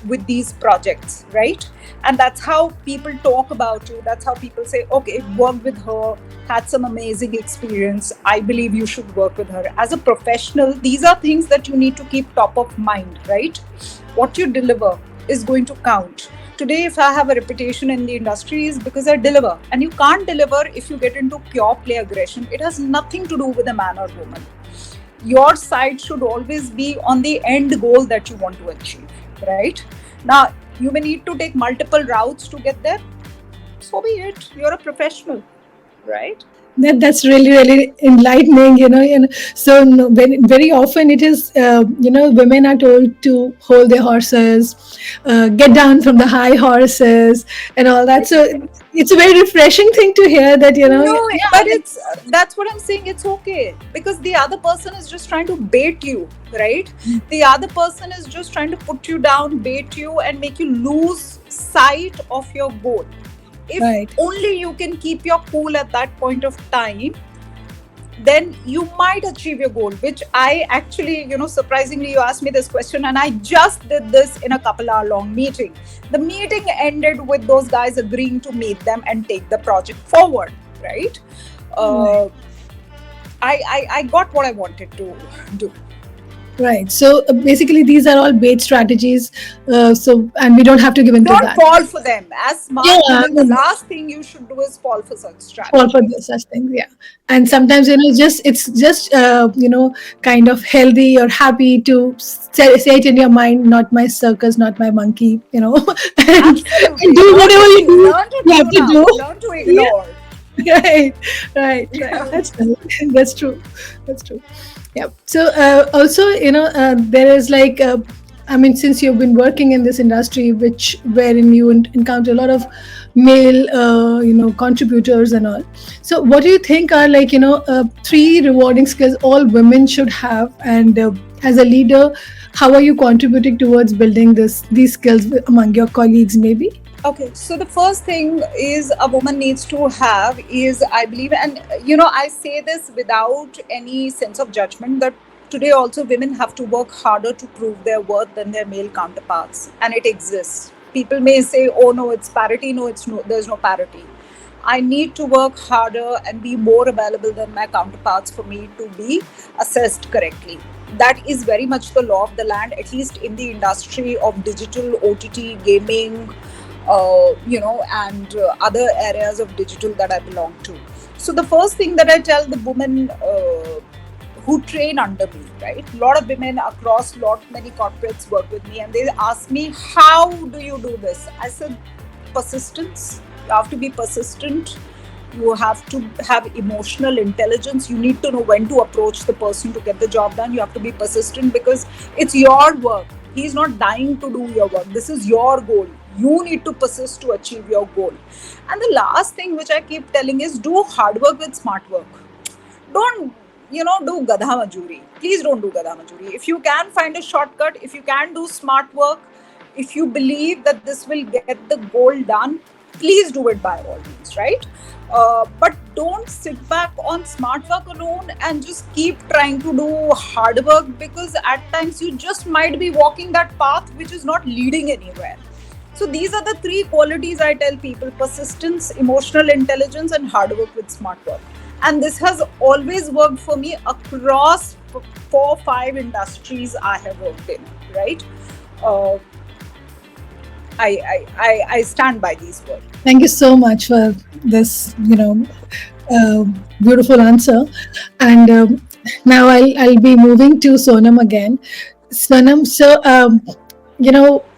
with these projects, right? And that's how people talk about you. That's how people say, okay, work with her, had some amazing experience. I believe you should work with her. As a professional, these are things that you need to keep top of mind, right? What you deliver is going to count. Today, if I have a reputation in the industry, is because I deliver. And you can't deliver if you get into pure play aggression. It has nothing to do with a man or woman. Your side should always be on the end goal that you want to achieve, right? Now, you may need to take multiple routes to get there. So be it. You're a professional, right? That's really enlightening, so no, very often it is, women are told to hold their horses, get down from the high horses and all that. So it's a very refreshing thing to hear that, No, yeah, but it's that's what I'm saying. It's okay because the other person is just trying to bait you, right? The other person is just trying to put you down, bait you, and make you lose sight of your goal. If right. only you can keep your cool at that point of time, then you might achieve your goal, which I actually, surprisingly, you asked me this question, and I just did this in a couple-hour long meeting. The meeting ended with those guys agreeing to meet them and take the project forward, right? I got what I wanted to do. Right. So basically, these are all bait strategies. And we don't have to give in to Don't that. fall for them. As smart Yeah, women, the last thing you should do is fall for such fall for strategies. such things. Yeah. And sometimes, it's just kind of healthy or happy to say it in your mind, not my circus, not my monkey, and Absolutely. do whatever Learn to you have tune to out. do. Learn to Yeah. ignore. Right. That's right. That's true. That's true. Yeah. So also, there is like, I mean, since you've been working in this industry, which wherein you encounter a lot of male, contributors and all. So, what do you think are like, three rewarding skills all women should have? And as a leader, how are you contributing towards building these skills among your colleagues, maybe? Okay, so the first thing is a woman needs to have is, I believe, and I say this without any sense of judgment, that today also women have to work harder to prove their worth than their male counterparts, and it exists. People may say, "Oh no, it's parity." No, there's no parity. I need to work harder and be more available than my counterparts for me to be assessed correctly. That is very much the law of the land, at least in the industry of digital OTT gaming, and other areas of digital that I belong to. So the first thing that I tell the women who train under me, right? A lot of women across many corporates work with me, and they ask me, "How do you do this?" I said, persistence. You have to be persistent. You have to have emotional intelligence. You need to know when to approach the person to get the job done. You have to be persistent because it's your work. He's not dying to do your work. This is your goal. You need to persist to achieve your goal. And the last thing which I keep telling is, do hard work with smart work. Don't do gadha majuri. Please don't do gadha majuri. If you can find a shortcut, if you can do smart work, if you believe that this will get the goal done, please do it by all means, right? But don't sit back on smart work alone and just keep trying to do hard work, because at times you just might be walking that path which is not leading anywhere. So these are the three qualities I tell people: persistence, emotional intelligence, and hard work with smart work. And this has always worked for me across 4-5 industries I have worked in, right? Uh, I stand by these words. Thank you so much for this, beautiful answer. And now I'll be moving to Sonam again. Sonam, so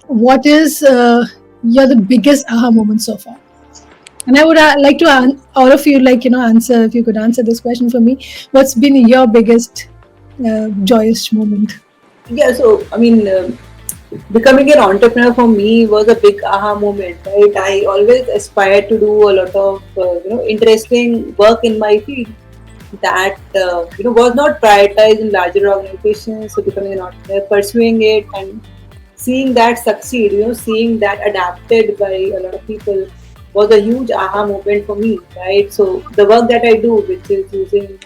what is your the biggest aha moment so far? And I would like to all of you answer, if you could answer this question for me. What's been your biggest joyous moment? Yeah, so I mean, becoming an entrepreneur for me was a big aha moment, right? I always aspired to do a lot of interesting work in my field that was not prioritized in larger organizations. So becoming an entrepreneur, pursuing it, and seeing that succeed, seeing that adapted by a lot of people was a huge aha moment for me, right? So the work that I do, which is using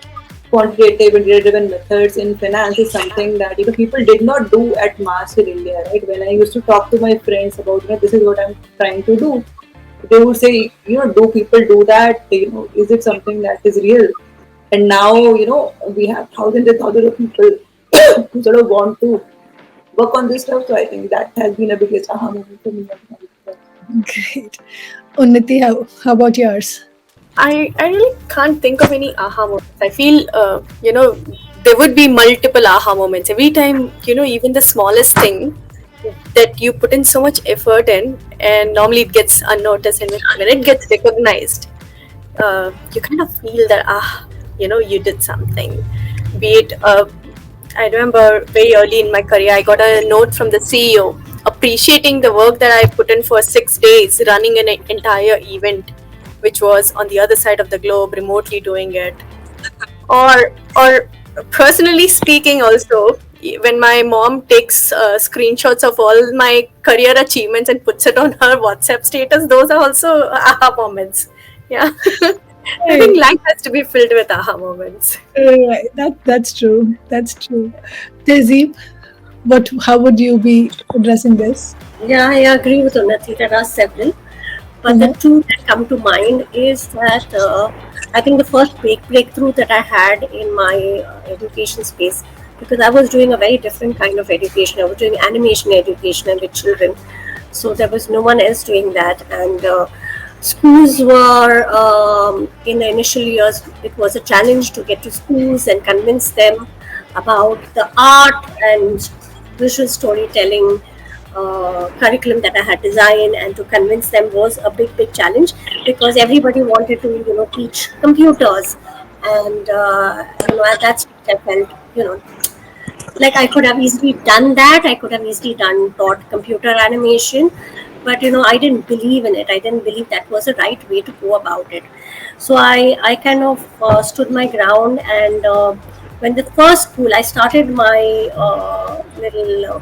quantitative and data-driven methods in finance, is something that people did not do at mass in India, right? When I used to talk to my friends about this is what I'm trying to do, they would say, do people do that? Is it something that is real? And now, we have thousands and thousands of people who sort of want to work on this stuff. So I think that has been a biggest aha moment for me. Great. Unnati, how about yours? I really can't think of any aha moments. I feel, there would be multiple aha moments. Every time, even the smallest thing that you put in so much effort in, and normally it gets unnoticed, and when it gets recognized, you kind of feel that, you did something. Be it, I remember very early in my career, I got a note from the CEO appreciating the work that I put in for 6 days running an entire event, which was on the other side of the globe, remotely doing it. Or personally speaking, also, when my mom takes screenshots of all my career achievements and puts it on her WhatsApp status, those are also aha moments. Yeah. I Right. think life has to be filled with aha moments. Right. That's true. That's true. Tezib, how would you be addressing this? Yeah, I agree with Unnati. There are several, but the Uh-huh. two that come to mind is that I think the first big breakthrough that I had in my education space, because I was doing a very different kind of education. I was doing animation education and with children, so there was no one else doing that. And schools were in the initial years, it was a challenge to get to schools and convince them about the art and visual storytelling curriculum that I had designed, and to convince them was a big challenge, because everybody wanted to teach computers, and at that stage I felt like I could have easily done that. I could have easily taught computer animation, but I didn't believe in it. I didn't believe that was the right way to go about it. So I kind of stood my ground, and when the first school I started my little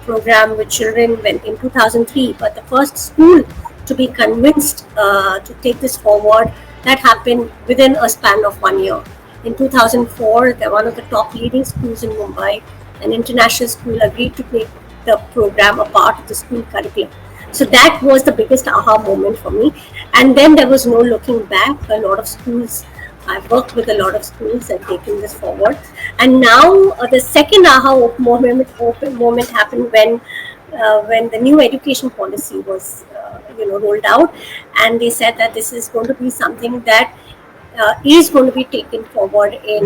program with children went in 2003, but the first school to be convinced to take this forward, that happened within a span of 1 year. In 2004, one of the top leading schools in Mumbai, an international school, agreed to make the program a part of the school curriculum. So that was the biggest aha moment for me. And then there was no looking back. A lot of schools, I've worked with a lot of schools and taken this forward. And now the second aha moment happened when the new education policy was rolled out, and they said that this is going to be something that is going to be taken forward in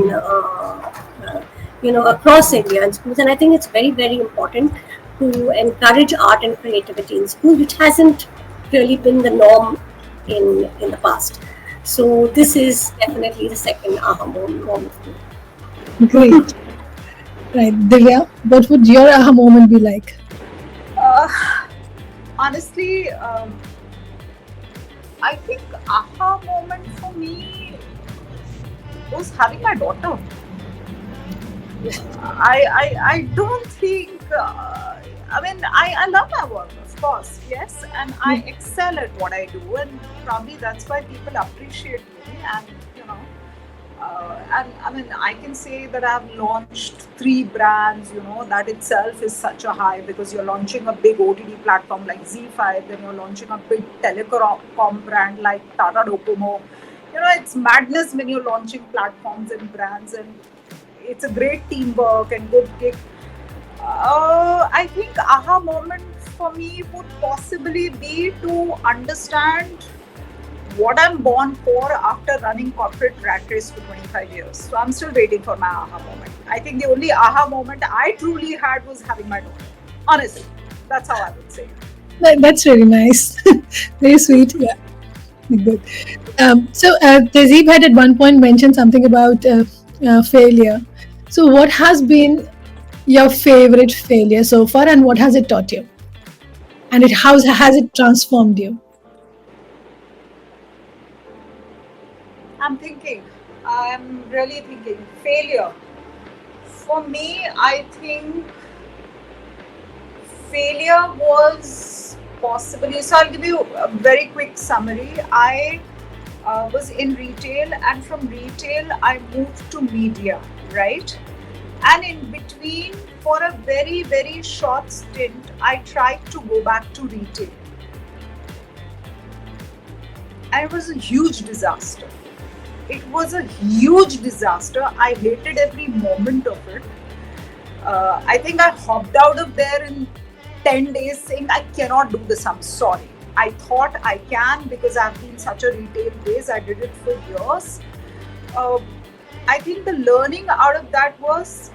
across India in schools. And I think it's very important to encourage art and creativity in schools, which hasn't really been the norm in the past. So this is definitely the second aha moment for me. Great. Right. Divya, what would your aha moment be like? Uh, honestly, I think aha moment for me was having my daughter. I don't think. I love my work, of course, yes, and I excel at what I do, and probably that's why people appreciate me. And and I mean, I can say that I've launched 3 brands. That itself is such a high, because you're launching a big OTT platform like Z5, then you're launching a big telecom brand like Tata Docomo. It's madness when you're launching platforms and brands, and it's a great teamwork and good gig. I think aha moment for me would possibly be to understand what I'm born for after running corporate rat race for 25 years. So I'm still waiting for my aha moment. I think the only aha moment I truly had was having my daughter. Honestly, that's how I would say. That's really nice. Very sweet. Yeah. Good. Tezib had at one point mentioned something about failure. So, what has been your favorite failure so far, and what has it taught you? And how has it transformed you? I'm thinking, I'm really thinking. Failure. For me, I think failure was possibly. So I'll give you a very quick summary. I was in retail, and from retail, I moved to media, right? And in between, for a very, very short stint, I tried to go back to retail. And it was a huge disaster. It was a huge disaster. I hated every moment of it. I think I hopped out of there in 10 days saying, I cannot do this, I'm sorry. I thought I can because I've been such a retail base, I did it for years. Uh, I think the learning out of that was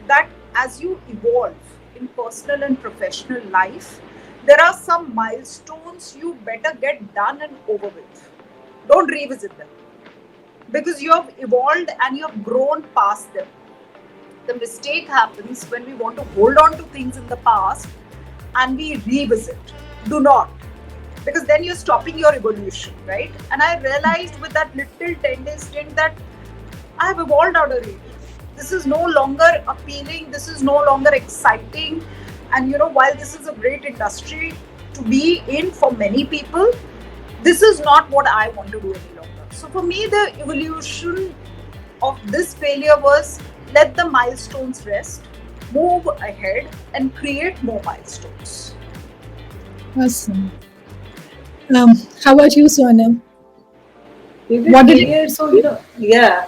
that as you evolve in personal and professional life, there are some milestones you better get done and over with. Don't revisit them because you have evolved and you have grown past them. The mistake happens when we want to hold on to things in the past and we revisit. Do not, because then you're stopping your evolution, right? And I realized with that little 10-day stint that I have evolved out of retail. This is no longer appealing, this is no longer exciting. And while this is a great industry to be in for many people, this is not what I want to do any longer. So for me, the evolution of this failure was let the milestones rest, move ahead, and create more milestones. Awesome. How about you, Sonam? What did failure, so yeah.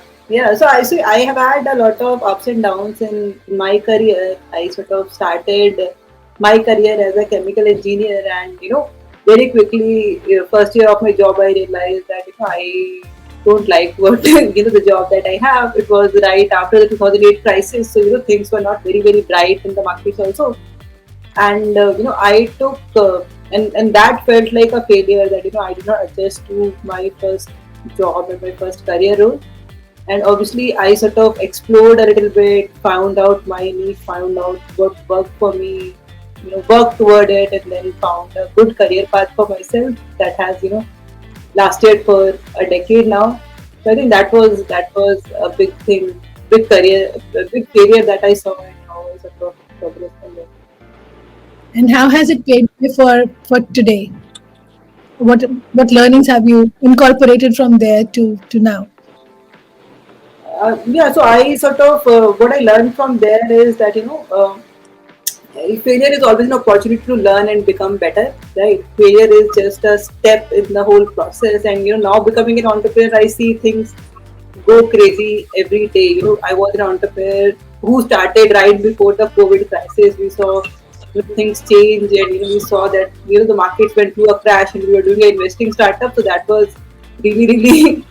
So I have had a lot of ups and downs in my career. I sort of started my career as a chemical engineer, and very quickly, first year of my job, I realized that I don't like what the job that I have. It was right after the 2008 crisis, so things were not very very bright in the markets also, and I took and that felt like a failure that I did not adjust to my first job and my first career role. And obviously I sort of explored a little bit, found out my niche, found out what worked for me, worked toward it, and then found a good career path for myself that has lasted for a decade now. So I think that was a big thing, big career, a big failure that I saw, and now I sort of progress from there. And how has it paid for today? What learnings have you incorporated from there to now? So I sort of what I learned from there is that failure is always an opportunity to learn and become better, right? Failure is just a step in the whole process, and now becoming an entrepreneur, I see things go crazy every day. I was an entrepreneur who started right before the COVID crisis. We saw things change, and we saw that the markets went through a crash, and we were doing an investing startup, so that was really really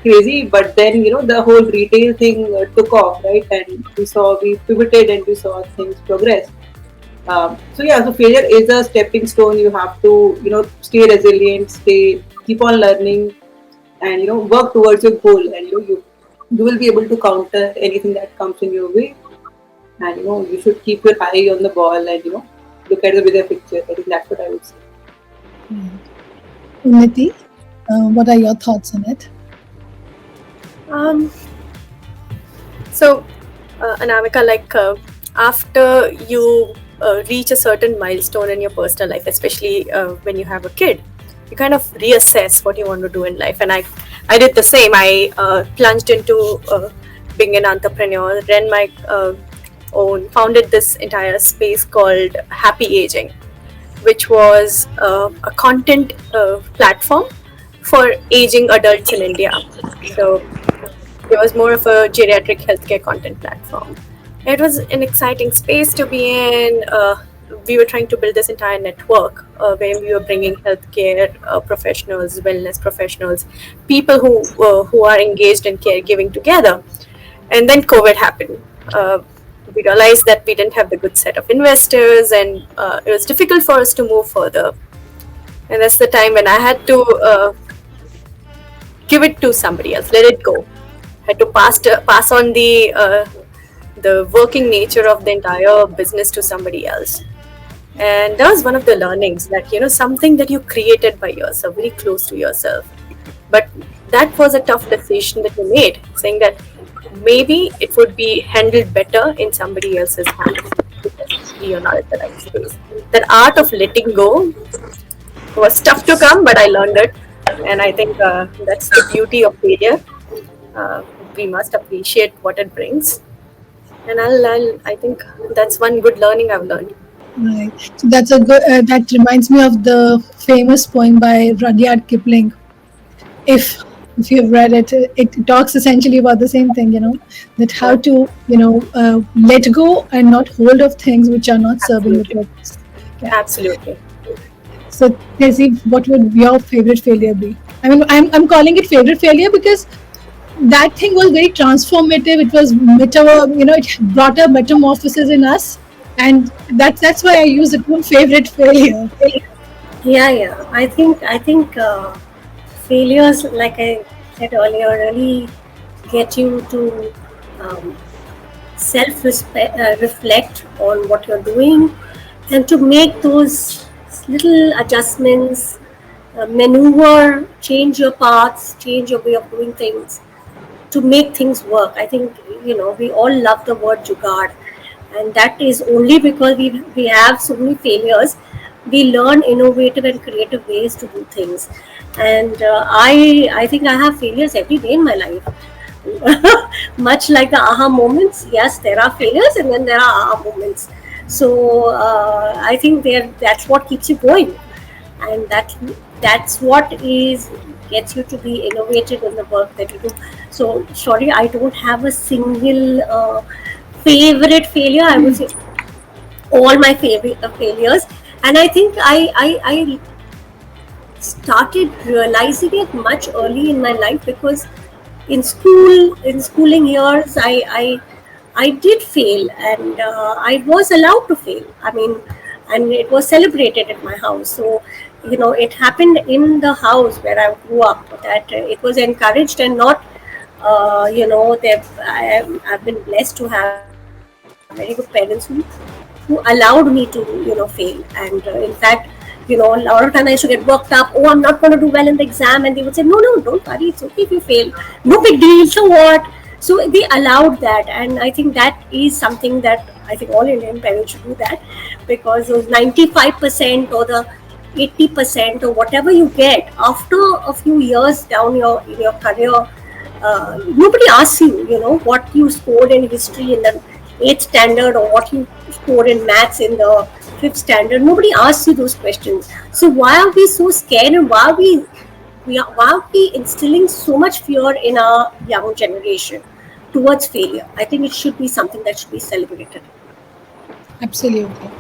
crazy. But then the whole retail thing took off, right? And we pivoted and we saw things progress. So failure is a stepping stone. You have to stay resilient, keep on learning, and work towards your goal, and you will be able to counter anything that comes in your way. And you should keep your eye on the ball and look at the bigger picture. I think that's what I would say. Unnati, what are your thoughts on it? So, Anamika, after you reach a certain milestone in your personal life, especially when you have a kid, you kind of reassess what you want to do in life. And I did the same. I plunged into being an entrepreneur, ran my own, founded this entire space called Happy Aging, which was a content platform for aging adults in India. So it was more of a geriatric healthcare content platform. It was an exciting space to be in. We were trying to build this entire network where we were bringing healthcare professionals, wellness professionals, people who are engaged in caregiving together. And then COVID happened. We realized that we didn't have the good set of investors, and it was difficult for us to move further. And that's the time when I had to give it to somebody else, let it go. I had to pass on the working nature of the entire business to somebody else. And that was one of the learnings, that something that you created by yourself, very close to yourself. But that was a tough decision that you made, saying that maybe it would be handled better in somebody else's hands. you're not at the right space. That art of letting go was tough to come, but I learned it. And I think that's the beauty of failure. Uh, we must appreciate what it brings. And I think that's one good learning I've learned. Right. So that's a good. That reminds me of the famous poem by Rudyard Kipling. If if you've read it, it talks essentially about the same thing. That how Yeah, to let go and not hold of things which are not serving your absolutely. purpose. Yeah. Absolutely. So, Tezzy, what would your favorite failure be? I mean, I'm calling it favorite failure because that thing was very transformative. It was it brought a metamorphosis in us, and that's why I use the term favorite failure. Yeah. I think failures, like I said earlier, really get you to um, self reflect on what you're doing and to make those little adjustments, maneuver, change your paths, change your way of doing things to make things work. I think, we all love the word jugaad, and that is only because we have so many failures. We learn innovative and creative ways to do things, and I think I have failures every day in my life. Much like the aha moments, yes, there are failures and then there are aha moments. So I think that's what keeps you going, and that's what is gets you to be innovative in the work that you do. So sorry, I don't have a single favorite failure. I would say all my favorite failures, and I think I started realizing it much early in my life, because in schooling years I did fail, and I was allowed to fail. I mean, and it was celebrated at my house. So it happened in the house where I grew up, that it was encouraged, and not I've been blessed to have very good parents who allowed me to fail. And in fact, a lot of time I used to get worked up. Oh, I'm not going to do well in the exam, and they would say, no, no, don't worry, it's okay if you fail. No big deal. So what? So they allowed that, and I think that is something that I think all Indian parents should do that, because those 95% or the 80% or whatever you get after a few years down in your career, nobody asks you, what you scored in history in the eighth standard, or what you scored in maths in the fifth standard. Nobody asks you those questions. So why are we so scared, and why are we instilling so much fear in our young generation towards failure? I think it should be something that should be celebrated. Absolutely.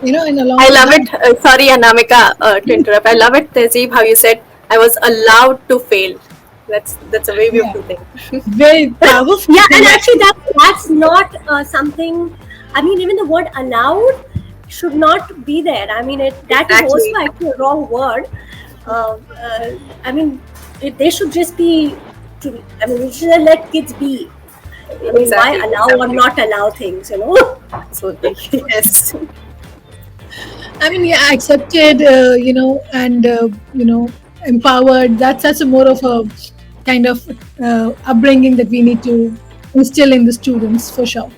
And along I with love that, it. Sorry, Anamika, to interrupt. I love it, Tehzeeb, how you said I was allowed to fail. That's a very yeah, beautiful thing. very powerful Yeah, and thing. actually that's not something. I mean, even the word allowed should not be there. I mean, that is also Exactly. actually a wrong word. I mean, they should just be. I mean, we should let kids be. I mean, why Exactly. allow or not allow things? Absolutely. Yes. I mean, yeah, accepted, and empowered. That's a more of a kind of upbringing that we need to instill in the students for sure.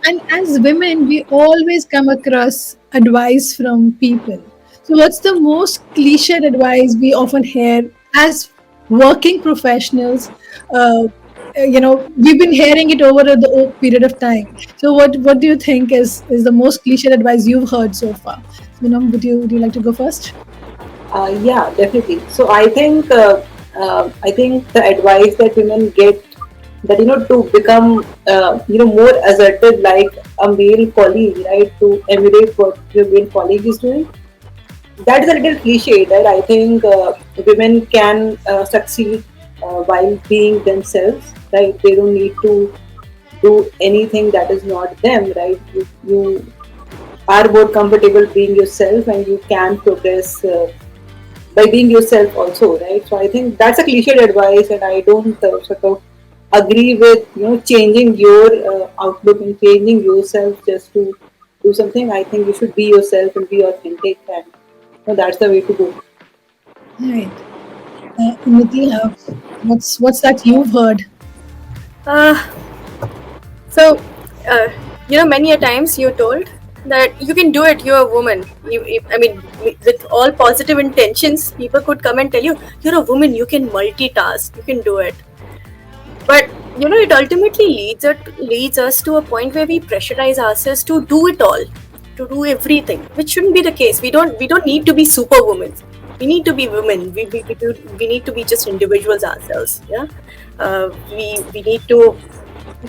And as women, we always come across advice from people. So, what's the most cliched advice we often hear as working professionals? We've been hearing it over the period of time. So, what do you think is the most cliched advice you've heard so far? Would you like to go first? Yeah, definitely. So I think the advice that women get, that to become more assertive like a male colleague, right? To emulate what your male colleague is doing. That is a little cliche, right? I think women can succeed while being themselves, right? They don't need to do anything that is not them, right? You are more comfortable being yourself, and you can progress by being yourself also, right? So I think that's a cliched advice, and I don't sort of agree with changing your outlook and changing yourself just to do something. I think you should be yourself and be authentic, and that's the way to go. Right. Niti, what's that you've heard? Uh, so, uh, many a times you're told that you can do it. You're a woman. I mean, with all positive intentions, people could come and tell you, you're a woman. You can multitask. You can do it. But it ultimately leads us to a point where we pressurize ourselves to do it all, to do everything, which shouldn't be the case. We don't need to be superwomen. We need to be women. We need to be just individuals ourselves. Yeah, we need to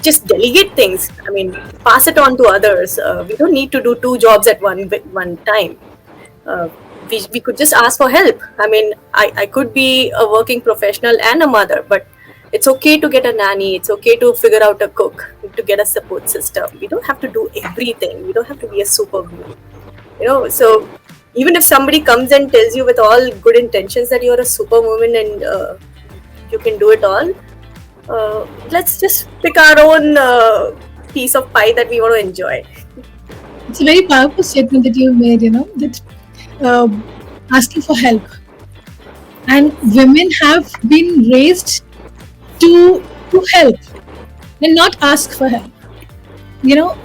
just delegate things. I mean, pass it on to others. We don't need to do two jobs at one time. Uh, we could just ask for help. I mean, I could be a working professional and a mother, but it's okay to get a nanny. It's okay to figure out a cook, to get a support system. We don't have to do everything. We don't have to be a superwoman. So even if somebody comes and tells you with all good intentions that you're a superwoman and you can do it all, let's just pick our own piece of pie that we want to enjoy. It's a very powerful statement that you made, that uh, asking for help. And women have been raised to help and not ask for help.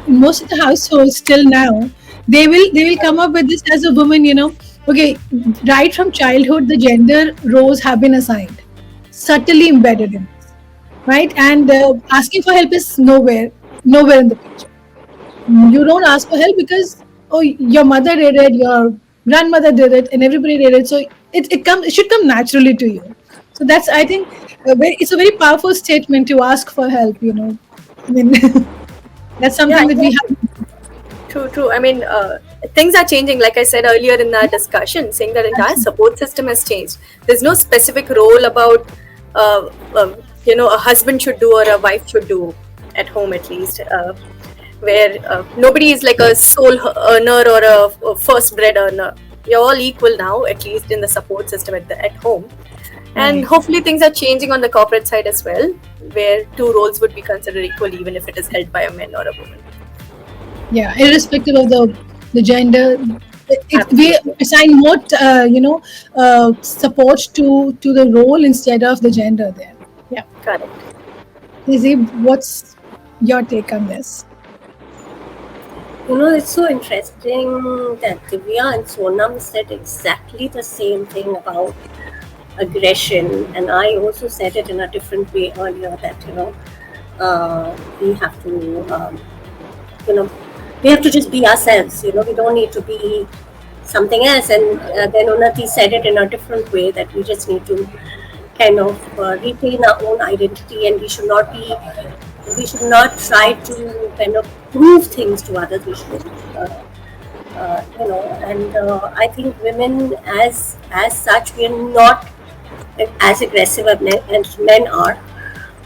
Most of the households till now, they will come up with this as a woman. Okay, right from childhood, the gender roles have been assigned, subtly embedded in us, right? And asking for help is nowhere in the picture. You don't ask for help because, oh, your mother did it, your grandmother did it, and everybody did it, so it should come naturally to you. So that's, I think, it's a very powerful statement to ask for help. I mean, that's Yeah, something that we have. true. I mean, things are changing. Like I said earlier in our discussion, saying that entire Absolutely. support system has changed. There's no specific role about, uh, a husband should do or a wife should do at home, at least. Where nobody is like a sole earner or a first bread earner. We're all equal now, at least in the support system at home. And Right. hopefully things are changing on the corporate side as well, where two roles would be considered equal, even if it is held by a man or a woman. Yeah, irrespective of the gender, we Absolutely. assign more, support to the role instead of the gender there. Yeah. Correct. Lizzie, what's your take on this? It's so interesting that Divya and Sonam said exactly the same thing about aggression, and I also said it in a different way earlier that we have to you know we have to just be ourselves. We don't need to be something else. And then Unnati said it in a different way that we just need to kind of retain our own identity, and we should not try to kind of prove things to others. We should and I think women as such, we're not as aggressive as men are,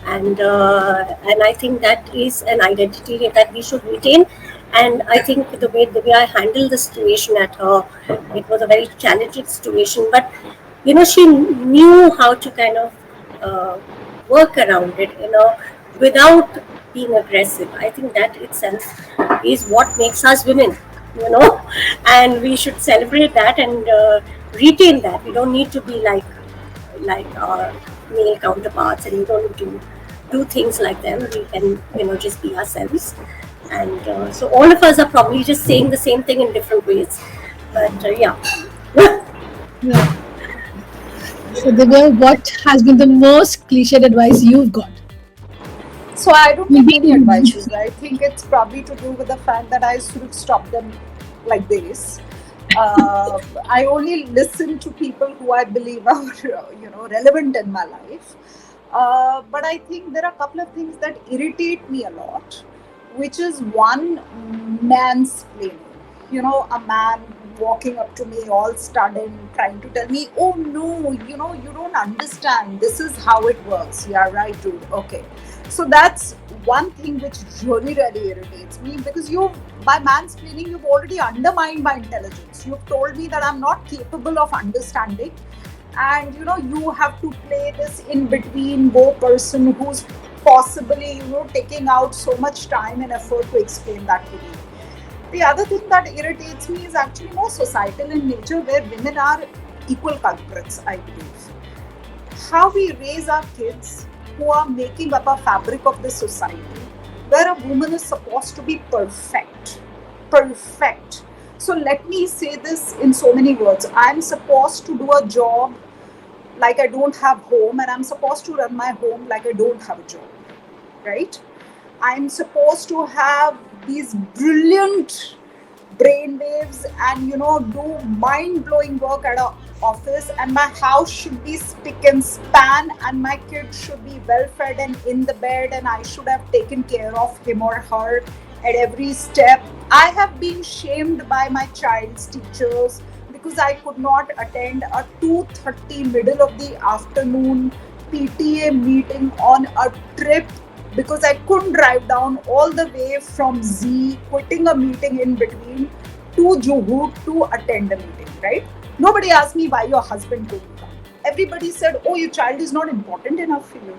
and I think that is an identity that we should retain. And I think the way I handled the situation at her, it was a very challenging situation, but she knew how to kind of uh, work around it, without being aggressive. I think that itself is what makes us women, and we should celebrate that and retain that. We don't need to be like our male counterparts, and we don't need to do things like them. We can, just be ourselves. And so all of us are probably just saying the same thing in different ways. But yeah. Yeah. So, Divya, what has been the most cliched advice you've got? So I don't have many Maybe. advices. I think it's probably to do with the fact that I should stop them like this. I only listen to people who I believe are relevant in my life. But I think there are a couple of things that irritate me a lot, which is one, mansplaining. A man walking up to me all stunned, trying to tell me, "Oh no, you don't understand. This is how it works." Yeah, right, dude. Okay. So that's one thing which really, really irritates me, because by mansplaining, you've already undermined my intelligence. You've told me that I'm not capable of understanding, and you have to play this in between go person who's possibly taking out so much time and effort to explain that to me. The other thing that irritates me is actually more societal in nature, where women are equal culprits, I believe. How we raise our kids, who are making up a fabric of the society, where a woman is supposed to be perfect. perfect. So let me say this in so many words. I'm supposed to do a job like I don't have home, and I'm supposed to run my home like I don't have a job, right? I'm supposed to have these brilliant brain waves and do mind blowing work at a office, and my house should be spick and span, and my kid should be well fed and in the bed, and I should have taken care of him or her at every step. I have been shamed by my child's teachers because I could not attend a 2:30 middle of the afternoon PTA meeting on a trip because I couldn't drive down all the way from Z, quitting a meeting in between, to Juhu to attend a meeting, right? Nobody asked me why your husband couldn't come. Everybody said, oh, your child is not important enough for you.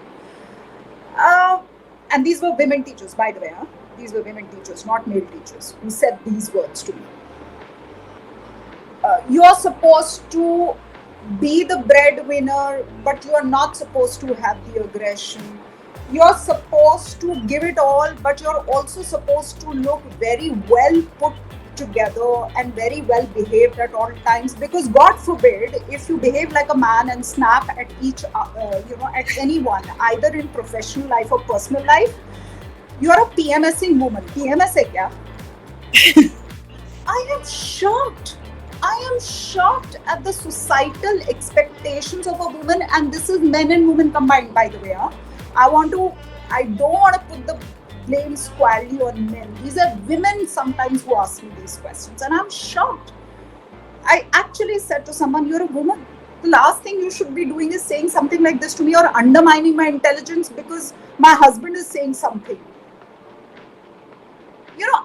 And these were women teachers, by the way. Huh? These were women teachers, not male teachers, who said these words to me. You're supposed to be the breadwinner, but you're not supposed to have the aggression. You're supposed to give it all, but you're also supposed to look very well put together and very well behaved at all times, because God forbid if you behave like a man and snap at at anyone, either in professional life or personal life, you're a PMSing woman. PMS hai kya? I am shocked. I am shocked at the societal expectations of a woman, and this is men and women combined, by the way. Huh? I don't want to put the blame squarely on men. These are women sometimes who ask me these questions, and I'm shocked. I actually said to someone, you're a woman. The last thing you should be doing is saying something like this to me or undermining my intelligence because my husband is saying something.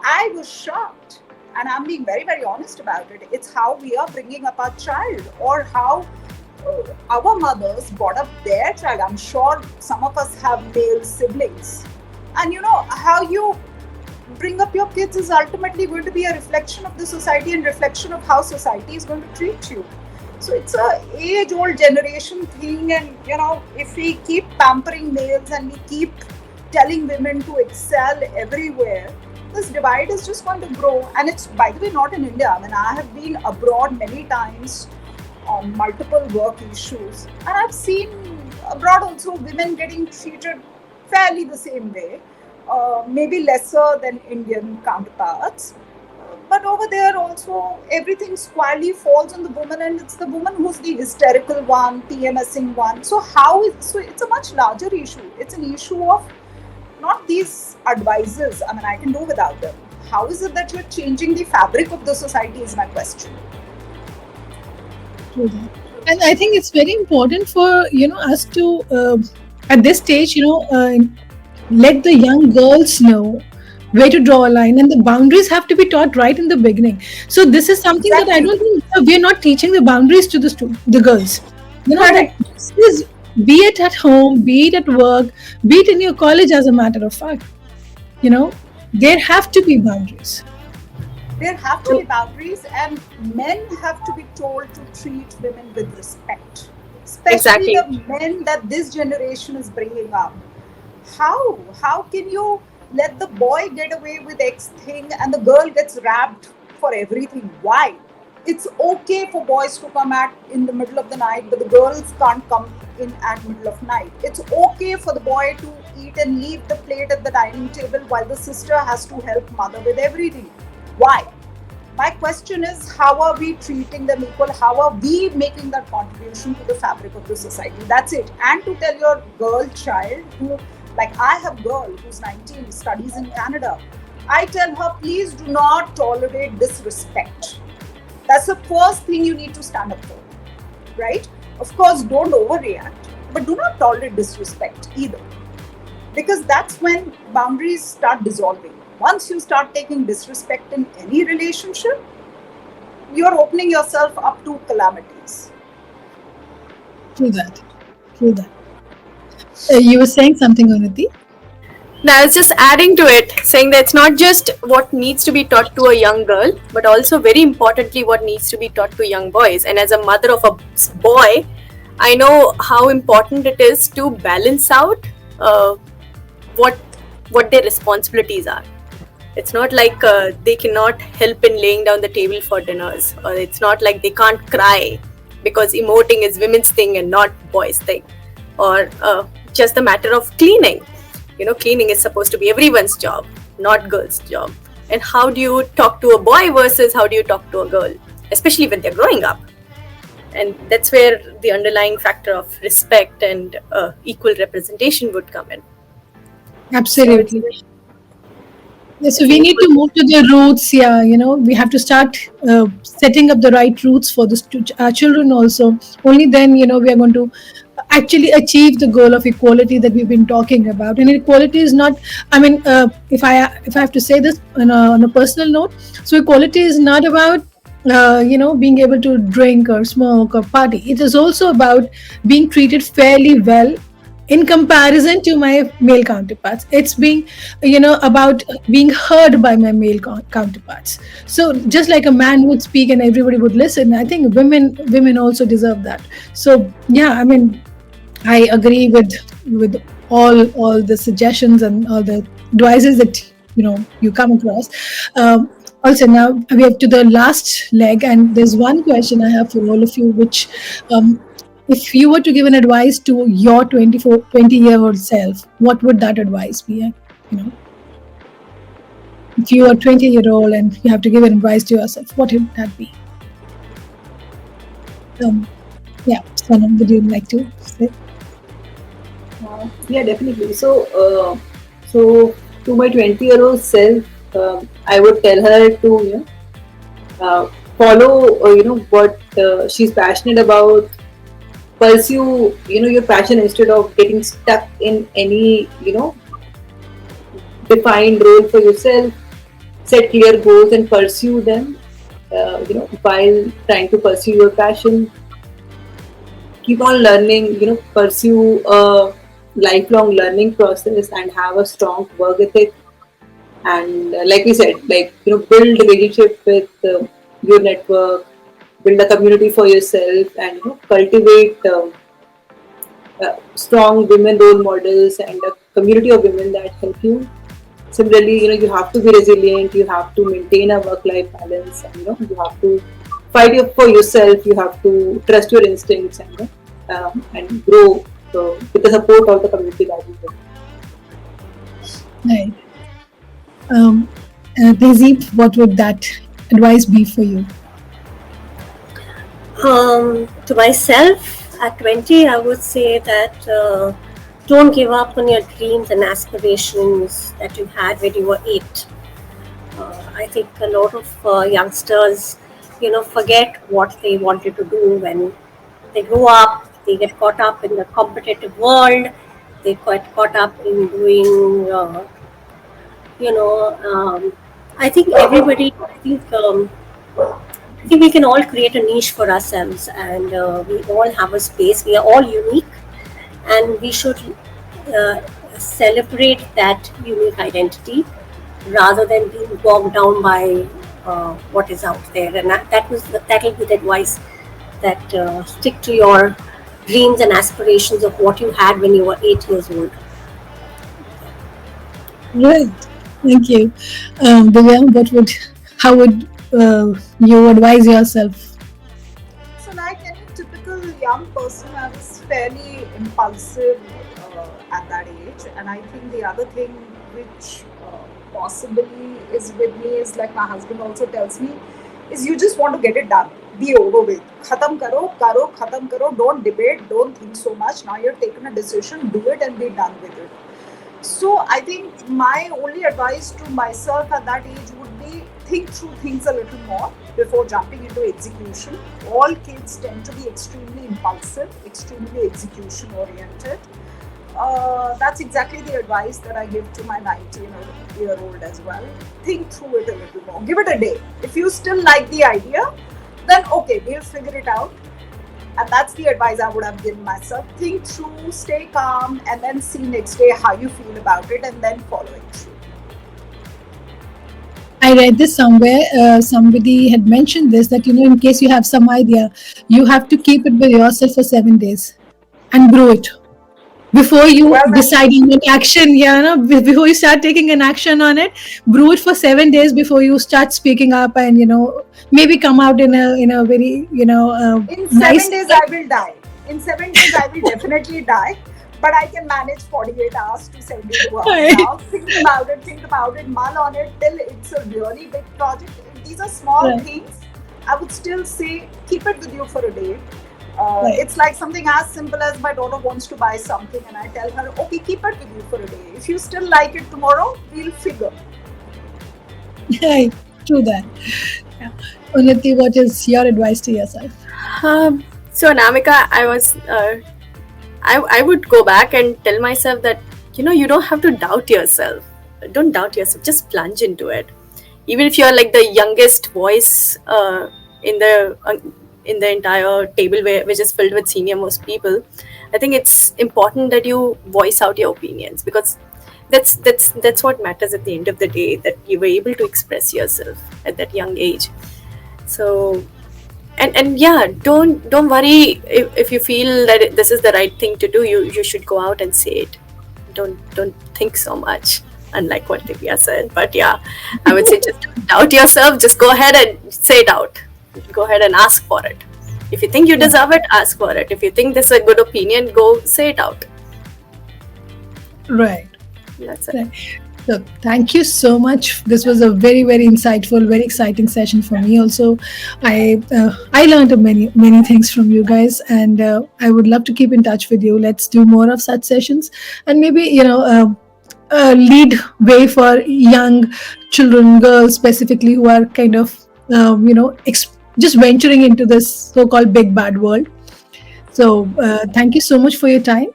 I was shocked, and I'm being very, very honest about it. It's how we are bringing up our child, or how our mothers brought up their child. I'm sure some of us have male siblings, and how you bring up your kids is ultimately going to be a reflection of the society and reflection of how society is going to treat you. So it's a age-old generation thing, and if we keep pampering males and we keep telling women to excel everywhere, this divide is just going to grow. And it's, by the way, not in India. I mean, I have been abroad many times on multiple work issues, and I've seen abroad also women getting treated fairly the same way, maybe lesser than Indian counterparts. But over there also, everything squarely falls on the woman, and it's the woman who's the hysterical one, PMSing one. So it's a much larger issue. It's an issue of not these advisors. I mean, I can do without them. How is it that you're changing the fabric of the society is my question. And I think it's very important for us to at this stage let the young girls know where to draw a line, and the boundaries have to be taught right in the beginning. So this is something that I don't think we're not teaching the boundaries to the girls. That this is, be it at home, be it at work, be it in your college, as a matter of fact, there have to be boundaries. There have to be boundaries, and men have to be told to treat women with respect, especially the men that this generation is bringing up. How can you let the boy get away with X thing and the girl gets wrapped for everything? Why? It's okay for boys to come in the middle of the night, but the girls can't come in at middle of night. It's okay for the boy to eat and leave the plate at the dining table while the sister has to help mother with everything. Why? My question is, how are we treating them equal? How are we making that contribution to the fabric of the society? That's it. And to tell your girl child who, like I have a girl who's 19, studies in Canada, I tell her, please do not tolerate disrespect. That's the first thing you need to stand up for, right? Of course, don't overreact, but do not tolerate disrespect either. Because that's when boundaries start dissolving. Once you start taking disrespect in any relationship, you're opening yourself up to calamities. True that. You were saying something, Unnati? Now, I was just adding to it, saying that it's not just what needs to be taught to a young girl, but also very importantly what needs to be taught to young boys. And as a mother of a boy, I know how important it is to balance out what their responsibilities are. It's not like they cannot help in laying down the table for dinners, or it's not like they can't cry because emoting is women's thing and not boys' thing, or just the matter of cleaning. Cleaning is supposed to be everyone's job, not girls' job. And how do you talk to a boy versus how do you talk to a girl, especially when they're growing up? And that's where the underlying factor of respect and equal representation would come in. So it's Absolutely. Yeah, so it's we an need equal. to move to the roots. Yeah, we have to start setting up the right roots for the our children also. Only then, we are going to actually achieve the goal of equality that we've been talking about. And equality is not. I mean, if I have to say this on a personal note, so equality is not about being able to drink or smoke or party. It is also about being treated fairly well in comparison to my male counterparts. It's being about being heard by my male counterparts. So just like a man would speak and everybody would listen, I think women also deserve that. So yeah, I mean, I agree with all the suggestions and all the advices that you come across. Also, now we have to the last leg, and there's one question I have for all of you, which, if you were to give an advice to your 20-year-old self, what would that advice be? You know, if you are 20-year-old and you have to give an advice to yourself, what would that be? Um, yeah, Sanam, would you like to say? Yeah, definitely. So to my 20-year-old self, I would tell her to follow what she's passionate about. Pursue your passion instead of getting stuck in any defined role for yourself. Set clear goals and pursue them. While trying to pursue your passion, keep on learning. Pursue a lifelong learning process and have a strong work ethic. And like we said, like build relationship with your network, build a community for yourself, and cultivate strong women role models and a community of women that help you. Similarly, you have to be resilient, you have to maintain a work life balance, and you have to fight for yourself, you have to trust your instincts, and grow with the support of the community that you build. Right. Um, Tehzeeb, what would that advice be for you? To myself at 20, I would say that don't give up on your dreams and aspirations that you had when you were 8. I think a lot of youngsters, forget what they wanted to do when they grow up. They get caught up in the competitive world. They get caught up in doing, I think everybody, I think we can all create a niche for ourselves, and we all have a space. We are all unique, and we should uh, celebrate that unique identity rather than being bogged down by what is out there. And that'll be the advice that stick to your dreams and aspirations of what you had when you were 8 years old. Right. Thank you. Divya, how would you advise yourself? So, like any typical young person, I was fairly impulsive at that age. And I think the other thing which possibly is with me is like my husband also tells me is you just want to get it done, be over with. Khatam karo, khatam karo. Don't debate, don't think so much. Now you've taken a decision, do it and be done with it. So I think my only advice to myself at that age would be think through things a little more before jumping into execution. All kids tend to be extremely impulsive, extremely execution oriented. That's exactly the advice that I give to my 19-year-old as well. Think through it a little more. Give it a day. If you still like the idea, then okay, we'll figure it out. And that's the advice I would have given myself. Think through, stay calm, and then see next day how you feel about it, and then follow it through. I read this somewhere. Somebody had mentioned this, that in case you have some idea, you have to keep it with yourself for 7 days and grow it. before you Well, decide on an action. Yeah, no, before you start taking an action on it, brew it for 7 days before you start speaking up, and maybe come out in a very in nice 7 days way. I will die. In 7 days I will definitely die. But I can manage 48 hours to 72 hours Right. now. Think about it, mull on it till it's a really big project. If these are small Right. things, I would still say keep it with you for a day. Right. It's like something as simple as my daughter wants to buy something, and I tell her, okay, keep it with you for a day. If you still like it tomorrow, we'll figure. Right. True that. Yeah. Unnati, what is your advice to yourself? So Anamika, I would go back and tell myself that you don't have to doubt yourself. Don't doubt yourself. Just plunge into it. Even if you're like the youngest voice in the uh, in the entire table, which is filled with senior most people, I think it's important that you voice out your opinions, because that's what matters at the end of the day. That you were able to express yourself at that young age. So and yeah, don't worry if you feel that this is the right thing to do. You should go out and say it. Don't think so much, unlike what Divya said. But yeah, I would say just don't doubt yourself. Just go ahead and say it out. Go ahead and ask for it. If you think you deserve it, ask for it. If you think this is a good opinion, go say it out. Right. That's it. Right. So thank you so much. This was a very, very insightful, very exciting session for me. Also, I learned many things from you guys, and I would love to keep in touch with you. Let's do more of such sessions, and maybe lead way for young children, girls specifically, who are kind of just venturing into this so-called big bad world. So thank you so much for your time.